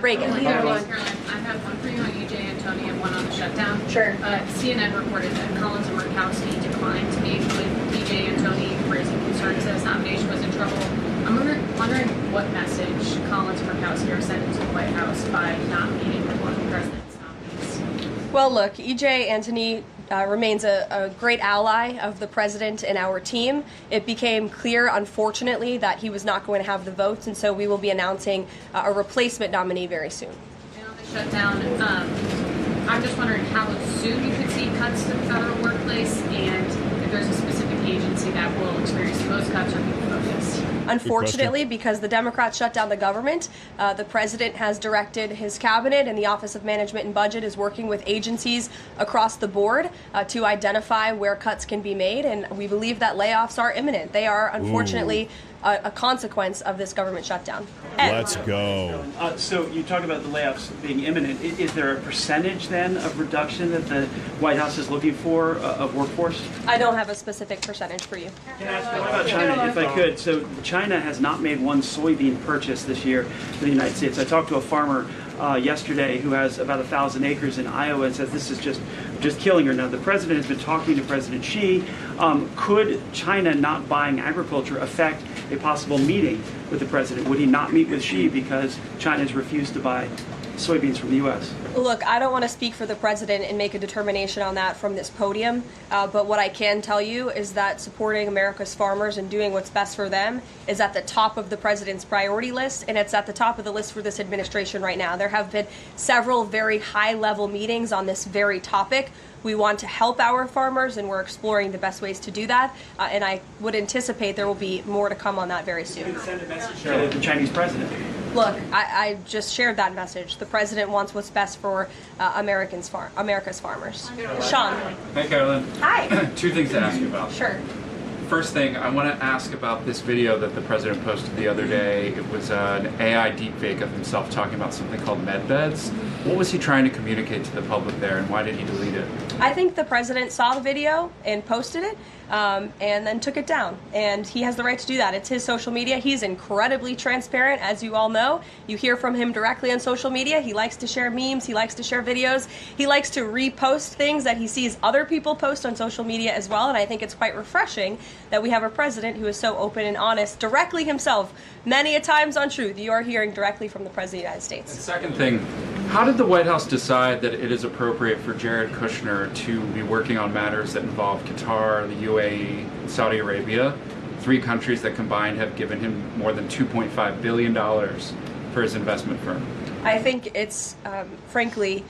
Reagan. Caroline, I have one for you on EJ Antoni and one on the shutdown. Sure. CNN reported that Collins and Murkowski declined to meet with EJ Antoni, raising concerns that his nomination was in trouble. I'm wondering what message Collins and Murkowski are sending to the White House by not meeting with one of the president's nominees. Well, look, EJ Antoni remains a great ally of the president and our team. It became clear, unfortunately, that he was not going to have the votes, and so we will be announcing a replacement nominee very soon. And on the shutdown, I'm just wondering how soon you could see cuts to the federal workplace, and if there's a specific agency that will experience the most cuts or be focused. Unfortunately, because the Democrats shut down the government, the president has directed his cabinet, and the Office of Management and Budget is working with agencies across the board to identify where cuts can be made, and we believe that layoffs are imminent. They are, unfortunately, a consequence of this government shutdown. Let's go. So you talk about the layoffs being imminent. Is there a percentage then of reduction that the White House is looking for of workforce? I don't have a specific percentage for you. Can I ask what about China, if I could? So China has not made one soybean purchase this year for the United States. I talked to a farmer yesterday who has about 1,000 acres in Iowa and says this is just killing her. Now, the president has been talking to President Xi. Could China not buying agriculture affect a possible meeting with the president? Would he not meet with Xi because China has refused to buy soybeans from the U.S.? Look, I don't want to speak for the president and make a determination on that from this podium, but what I can tell you is that supporting America's farmers and doing what's best for them is at the top of the president's priority list, and it's at the top of the list for this administration right now. There have been several very high-level meetings on this very topic. We want to help our farmers, and we're exploring the best ways to do that, and I would anticipate there will be more to come on that very soon. Send a message to the Chinese president. Look, I just shared that message. The president wants what's best for America's farmers. Sean. Hey, Carolyn. Hi. 2 things to ask you about. Sure. first thing, I want to ask about this video that the president posted the other day. It was an AI deepfake of himself talking about something called med beds. What was he trying to communicate to the public there, and why did he delete it? I think the president saw the video and posted it, and then took it down. And he has the right to do that. It's his social media. He's incredibly transparent, as you all know. You hear from him directly on social media. He likes to share memes. He likes to share videos. He likes to repost things that he sees other people post on social media as well. And I think it's quite refreshing that we have a president who is so open and honest directly himself. Many a times on Truth, you are hearing directly from the President of the United States. And second thing, how did the White House decide that it is appropriate for Jared Kushner to be working on matters that involve Qatar, the UAE, and Saudi Arabia, 3 countries that combined have given him more than $2.5 billion for his investment firm? I think it's, frankly,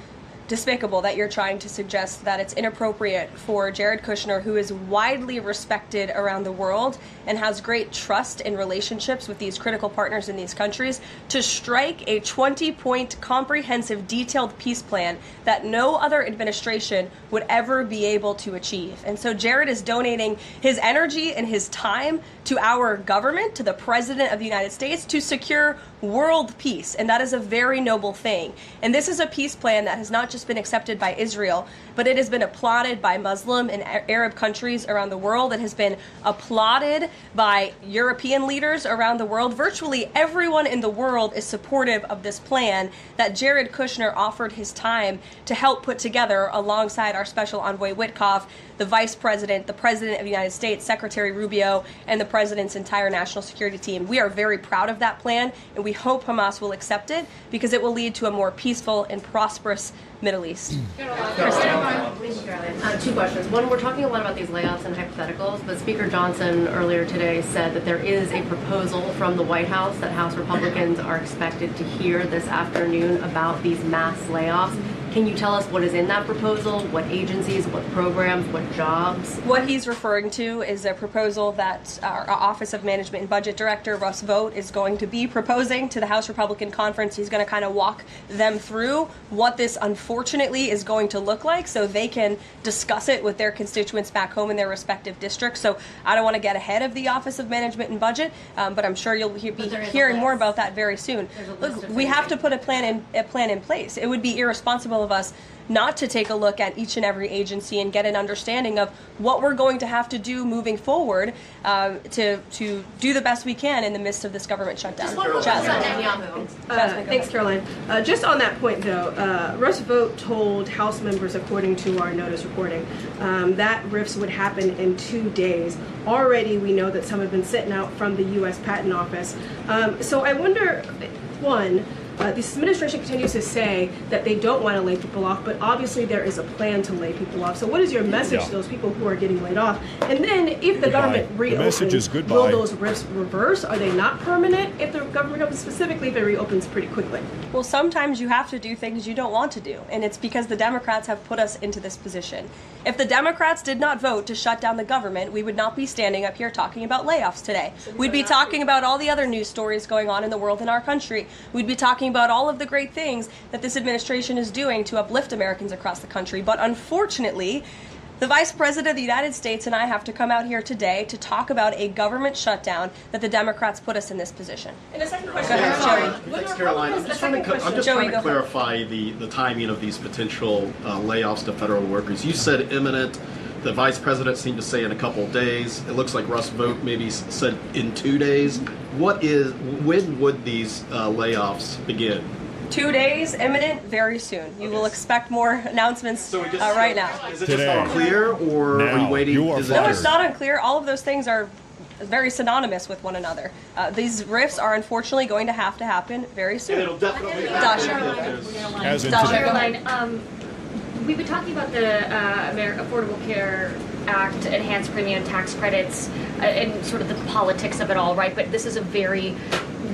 despicable that you're trying to suggest that it's inappropriate for Jared Kushner, who is widely respected around the world and has great trust in relationships with these critical partners in these countries, to strike a 20-point comprehensive detailed peace plan that no other administration would ever be able to achieve. And so Jared is donating his energy and his time to our government, to the President of the United States, to secure world peace, and that is a very noble thing. And this is a peace plan that has not just been accepted by Israel, but it has been applauded by Muslim and Arab countries around the world. It has been applauded by European leaders around the world. Virtually everyone in the world is supportive of this plan that Jared Kushner offered his time to help put together alongside our special envoy Witkoff, the Vice President, the President of the United States, Secretary Rubio, and the President's entire national security team. We are very proud of that plan, and we hope Hamas will accept it because it will lead to a more peaceful and prosperous Middle East. Two questions. One, we're talking a lot about these layoffs and hypotheticals, but Speaker Johnson earlier today said that there is a proposal from the White House that House Republicans are expected to hear this afternoon about these mass layoffs. Can you tell us what is in that proposal? What agencies, what programs, what jobs? What he's referring to is a proposal that our Office of Management and Budget Director, Russ Vought, is going to be proposing to the House Republican Conference. He's going to kind of walk them through what this unfortunately is going to look like so they can discuss it with their constituents back home in their respective districts. So I don't want to get ahead of the Office of Management and Budget, but I'm sure you'll be hearing more about that very soon. Look, we have to put a plan in place. It would be irresponsible of us not to take a look at each and every agency and get an understanding of what we're going to have to do moving forward to do the best we can in the midst of this government shutdown. Thanks, Caroline. Just on that point, though, Russ Vought told House members, according to our notice reporting, that RIFs would happen in 2 days. Already, we know that some have been sitting out from the U.S. Patent Office. So I wonder, one, this administration continues to say that they don't want to lay people off, but obviously there is a plan to lay people off. So what is your message to those people who are getting laid off? And then if the government reopens, will those RIFs reverse? Are they not permanent if the government reopens, specifically if it reopens pretty quickly? Well, sometimes you have to do things you don't want to do, and it's because the Democrats have put us into this position. If the Democrats did not vote to shut down the government, we would not be standing up here talking about layoffs today. We'd be talking about all the other news stories going on in the world in our country. We'd be talking about all of the great things that this administration is doing to uplift Americans across the country. But unfortunately, the Vice President of the United States and I have to come out here today to talk about a government shutdown that the Democrats put us in this position. And a second question. Thanks, Caroline. I'm just trying to clarify the timing of these potential layoffs to federal workers. You said imminent. The Vice President seemed to say in a couple of days. It looks like Russ Vought maybe said in 2 days. When would these layoffs begin? 2 days, imminent, very soon. You will expect more announcements right now. Is it just unclear, or are you waiting? No, it's not unclear. All of those things are very synonymous with one another. These RIFs are unfortunately going to happen very soon. And it'll definitely Caroline, we've been talking about the Affordable Care Act, enhanced premium tax credits, and sort of the politics of it all, right? But this is a very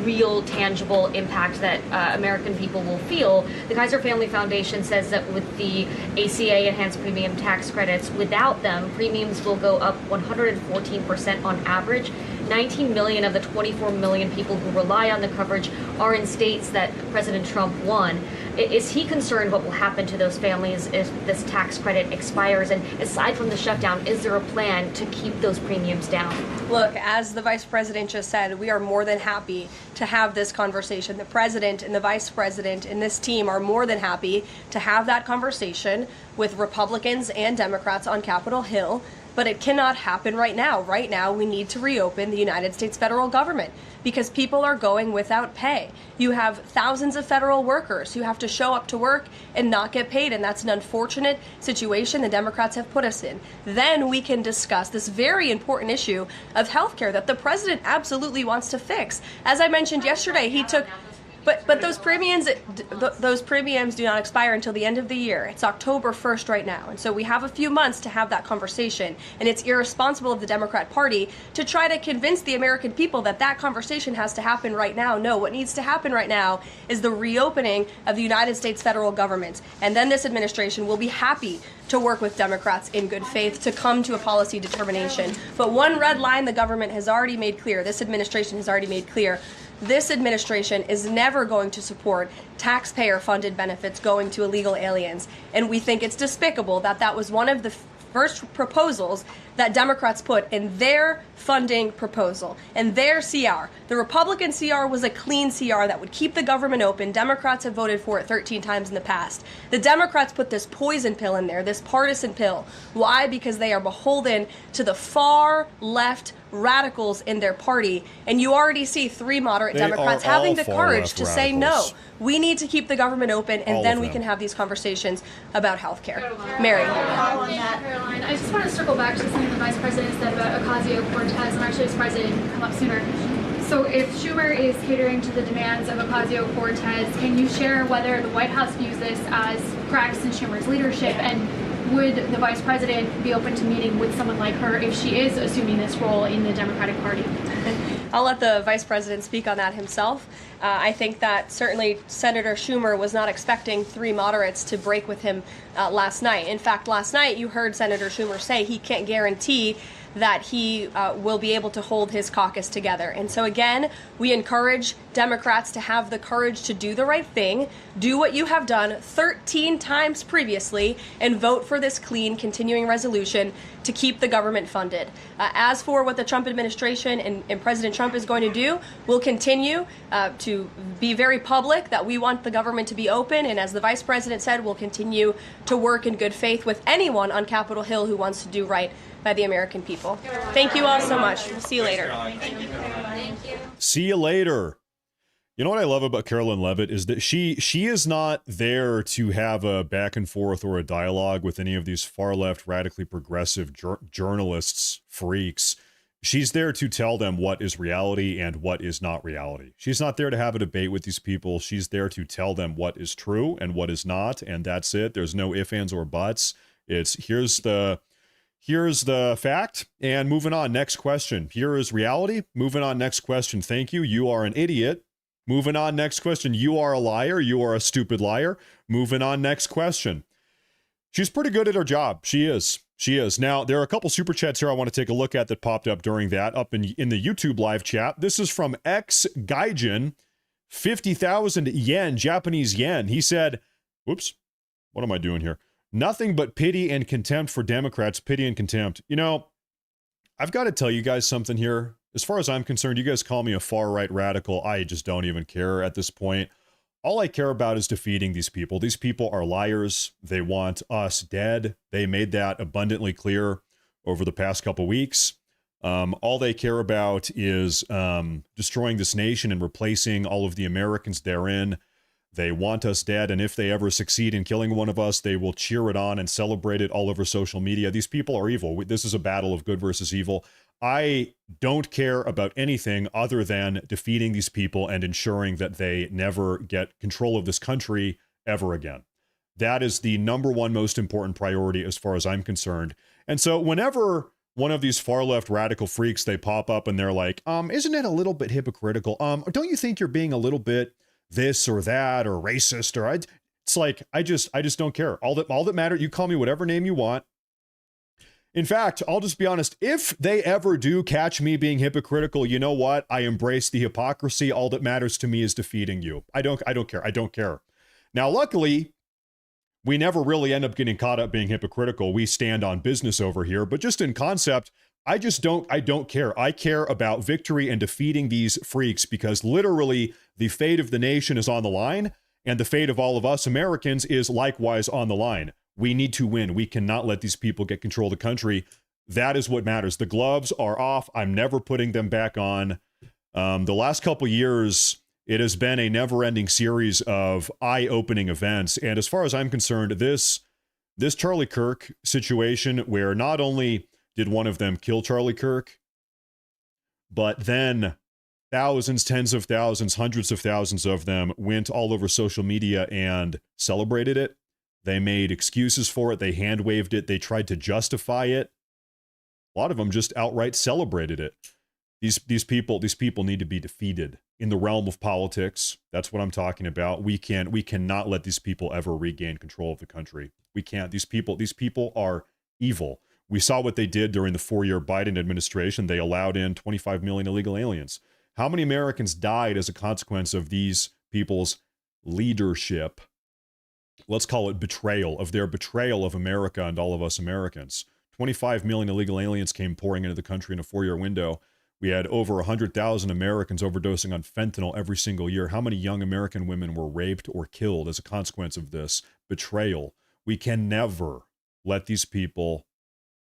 real, tangible impact that American people will feel. The Kaiser Family Foundation says that with the ACA enhanced premium tax credits, without them, premiums will go up 114% on average. 19 million of the 24 million people who rely on the coverage are in states that President Trump won. Is he concerned what will happen to those families if this tax credit expires? And aside from the shutdown, is there a plan to keep those premiums down? Look, as the vice president just said, we are more than happy to have this conversation. The president and the vice president and this team are more than happy to have that conversation with Republicans and Democrats on Capitol Hill. But it cannot happen right now. Right now, we need to reopen the United States federal government because people are going without pay. You have thousands of federal workers who have to show up to work and not get paid, and that's an unfortunate situation the Democrats have put us in. Then we can discuss this very important issue of healthcare that the president absolutely wants to fix. As I mentioned yesterday, he took... But those premiums do not expire until the end of the year. It's October 1st right now. And so we have a few months to have that conversation. And it's irresponsible of the Democrat Party to try to convince the American people that that conversation has to happen right now. No, what needs to happen right now is the reopening of the United States federal government. And then this administration will be happy to work with Democrats in good faith to come to a policy determination. But one red line the government has already made clear, this administration has already made clear, this administration is never going to support taxpayer-funded benefits going to illegal aliens. And we think it's despicable that that was one of the first proposals that Democrats put in their funding proposal, in their CR. The Republican CR was a clean CR that would keep the government open. Democrats have voted for it 13 times in the past. The Democrats put this poison pill in there, this partisan pill. Why? Because they are beholden to the far left radicals in their party. And you already see 3 moderate Democrats having the courage to say no. We need to keep the government open, and then we can have these conversations about health care. Mary. Caroline, I just want to circle back to something the Vice President said about Ocasio-Cortez, and actually it's President didn't come up sooner. So if Schumer is catering to the demands of Ocasio-Cortez, can you share whether the White House views this as cracks in Schumer's leadership, and would the Vice President be open to meeting with someone like her if she is assuming this role in the Democratic Party? I'll let the Vice President speak on that himself. I think that certainly Senator Schumer was not expecting 3 moderates to break with him last night. In fact, last night you heard Senator Schumer say he can't guarantee that he will be able to hold his caucus together. And so again, we encourage Democrats to have the courage to do the right thing, do what you have done 13 times previously, and vote for this clean continuing resolution to keep the government funded. As for what the Trump administration and President Trump is going to do, we'll continue to be very public that we want the government to be open, and as the Vice President said, we'll continue to work in good faith with anyone on Capitol Hill who wants to do right by the American people. Thank you all so much. We'll see you later. See you later. You know what I love about Carolyn Levitt is that she is not there to have a back and forth or a dialogue with any of these far left, radically progressive journalists, freaks. She's there to tell them what is reality and what is not reality. She's not there to have a debate with these people. She's there to tell them what is true and what is not, and that's it. There's no ifs, ands, or buts. It's here's the fact, and moving on. Next question. Here is reality. Moving on. Next question. Thank you. You are an idiot. Moving on. Next question. You are a liar. You are a stupid liar. Moving on. Next question. She's pretty good at her job. She is. She is. Now, there are a couple super chats here I want to take a look at that popped up during that up in the YouTube live chat. This is from X Gaijin, 50,000 yen, Japanese yen. He said, whoops, what am I doing here? Nothing but pity and contempt for Democrats. Pity and contempt. You know, I've got to tell you guys something here. As far as I'm concerned, you guys call me a far-right radical. I just don't even care at this point. All I care about is defeating these people. These people are liars. They want us dead. They made that abundantly clear over the past couple weeks. All they care about is destroying this nation and replacing all of the Americans therein. They want us dead, and if they ever succeed in killing one of us, they will cheer it on and celebrate it all over social media. These people are evil. This is a battle of good versus evil. I don't care about anything other than defeating these people and ensuring that they never get control of this country ever again. That is the number one most important priority as far as I'm concerned. And so whenever one of these far left radical freaks, they pop up and they're like, isn't it a little bit hypocritical? Don't you think you're being a little bit this or that or racist? Or it's like, I just don't care. All that matters, you call me whatever name you want. In fact, I'll just be honest. If they ever do catch me being hypocritical, you know what? I embrace the hypocrisy. All that matters to me is defeating you. I don't care. I don't care. Now, luckily, we never really end up getting caught up being hypocritical. We stand on business over here, but just in concept, I don't care. I care about victory and defeating these freaks, because literally the fate of the nation is on the line, and the fate of all of us Americans is likewise on the line. We need to win. We cannot let these people get control of the country. That is what matters. The gloves are off. I'm never putting them back on. The last couple years, it has been a never-ending series of eye-opening events. And as far as I'm concerned, this Charlie Kirk situation, where not only did one of them kill Charlie Kirk, but then thousands, tens of thousands, hundreds of thousands of them went all over social media and celebrated it. They made excuses for it. They hand-waved it. They tried to justify it. A lot of them just outright celebrated it. These people need to be defeated in the realm of politics. That's what I'm talking about. We cannot let these people ever regain control of the country. We can't. These people are evil. We saw what they did during the 4-year Biden administration. They allowed in 25 million illegal aliens. How many Americans died as a consequence of these people's leadership? Let's call it betrayal, of their betrayal of America and all of us Americans. 25 million illegal aliens came pouring into the country in a 4-year window. We had over 100,000 Americans overdosing on fentanyl every single year. How many young American women were raped or killed as a consequence of this betrayal? We can never let these people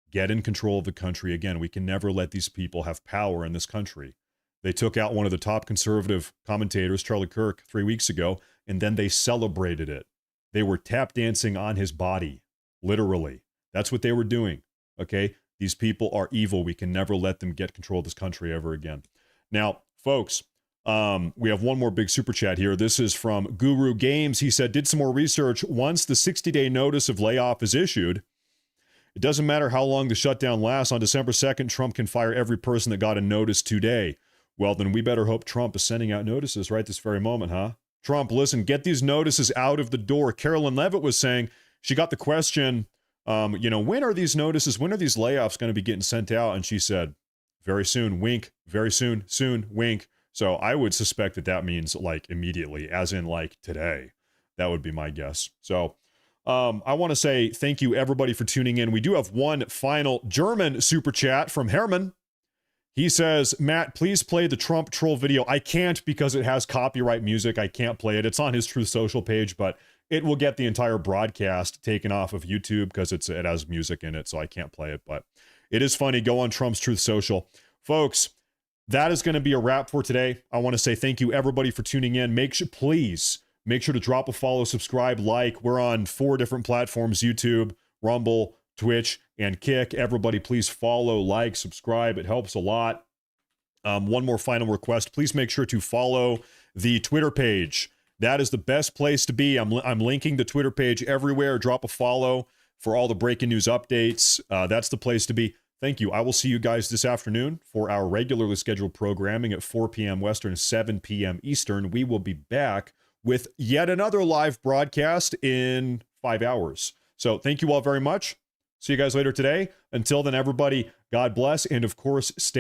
get in control of the country again. We can never let these people have power in this country. They took out one of the top conservative commentators, Charlie Kirk, 3 weeks ago, and then they celebrated it. They were tap dancing on his body, literally. That's what they were doing, okay? These people are evil. We can never let them get control of this country ever again. Now, folks, we have one more big super chat here. This is from Guru Games. He said, did some more research. Once the 60-day notice of layoff is issued, it doesn't matter how long the shutdown lasts. On December 2nd, Trump can fire every person that got a notice today. Well, then we better hope Trump is sending out notices right this very moment, huh? Trump, listen, get these notices out of the door. Carolyn Levitt was saying, she got the question, when are these notices, when are these layoffs going to be getting sent out? And she said, very soon, wink, very soon, wink. So I would suspect that means like immediately, as in like today. That would be my guess. So I want to say thank you everybody for tuning in. We do have one final German super chat from Herman. He says, Matt, please play the Trump troll video. I can't because it has copyright music. I can't play it. It's on his Truth Social page, but it will get the entire broadcast taken off of YouTube because it has music in it, so I can't play it. But it is funny. Go on Trump's Truth Social. Folks, that is going to be a wrap for today. I want to say thank you, everybody, for tuning in. Please make sure to drop a follow, subscribe, like. We're on 4 different platforms, YouTube, Rumble, Twitch, and Kick. Everybody, please follow, like, subscribe. It helps a lot. One more final request. Please make sure to follow the Twitter page. That is the best place to be. I'm linking the Twitter page everywhere. Drop a follow for all the breaking news updates. That's the place to be. Thank you. I will see you guys this afternoon for our regularly scheduled programming at 4 p.m. Western, 7 p.m. Eastern. We will be back with yet another live broadcast in 5 hours. So thank you all very much. See you guys later today. Until then, everybody, God bless. And of course, stay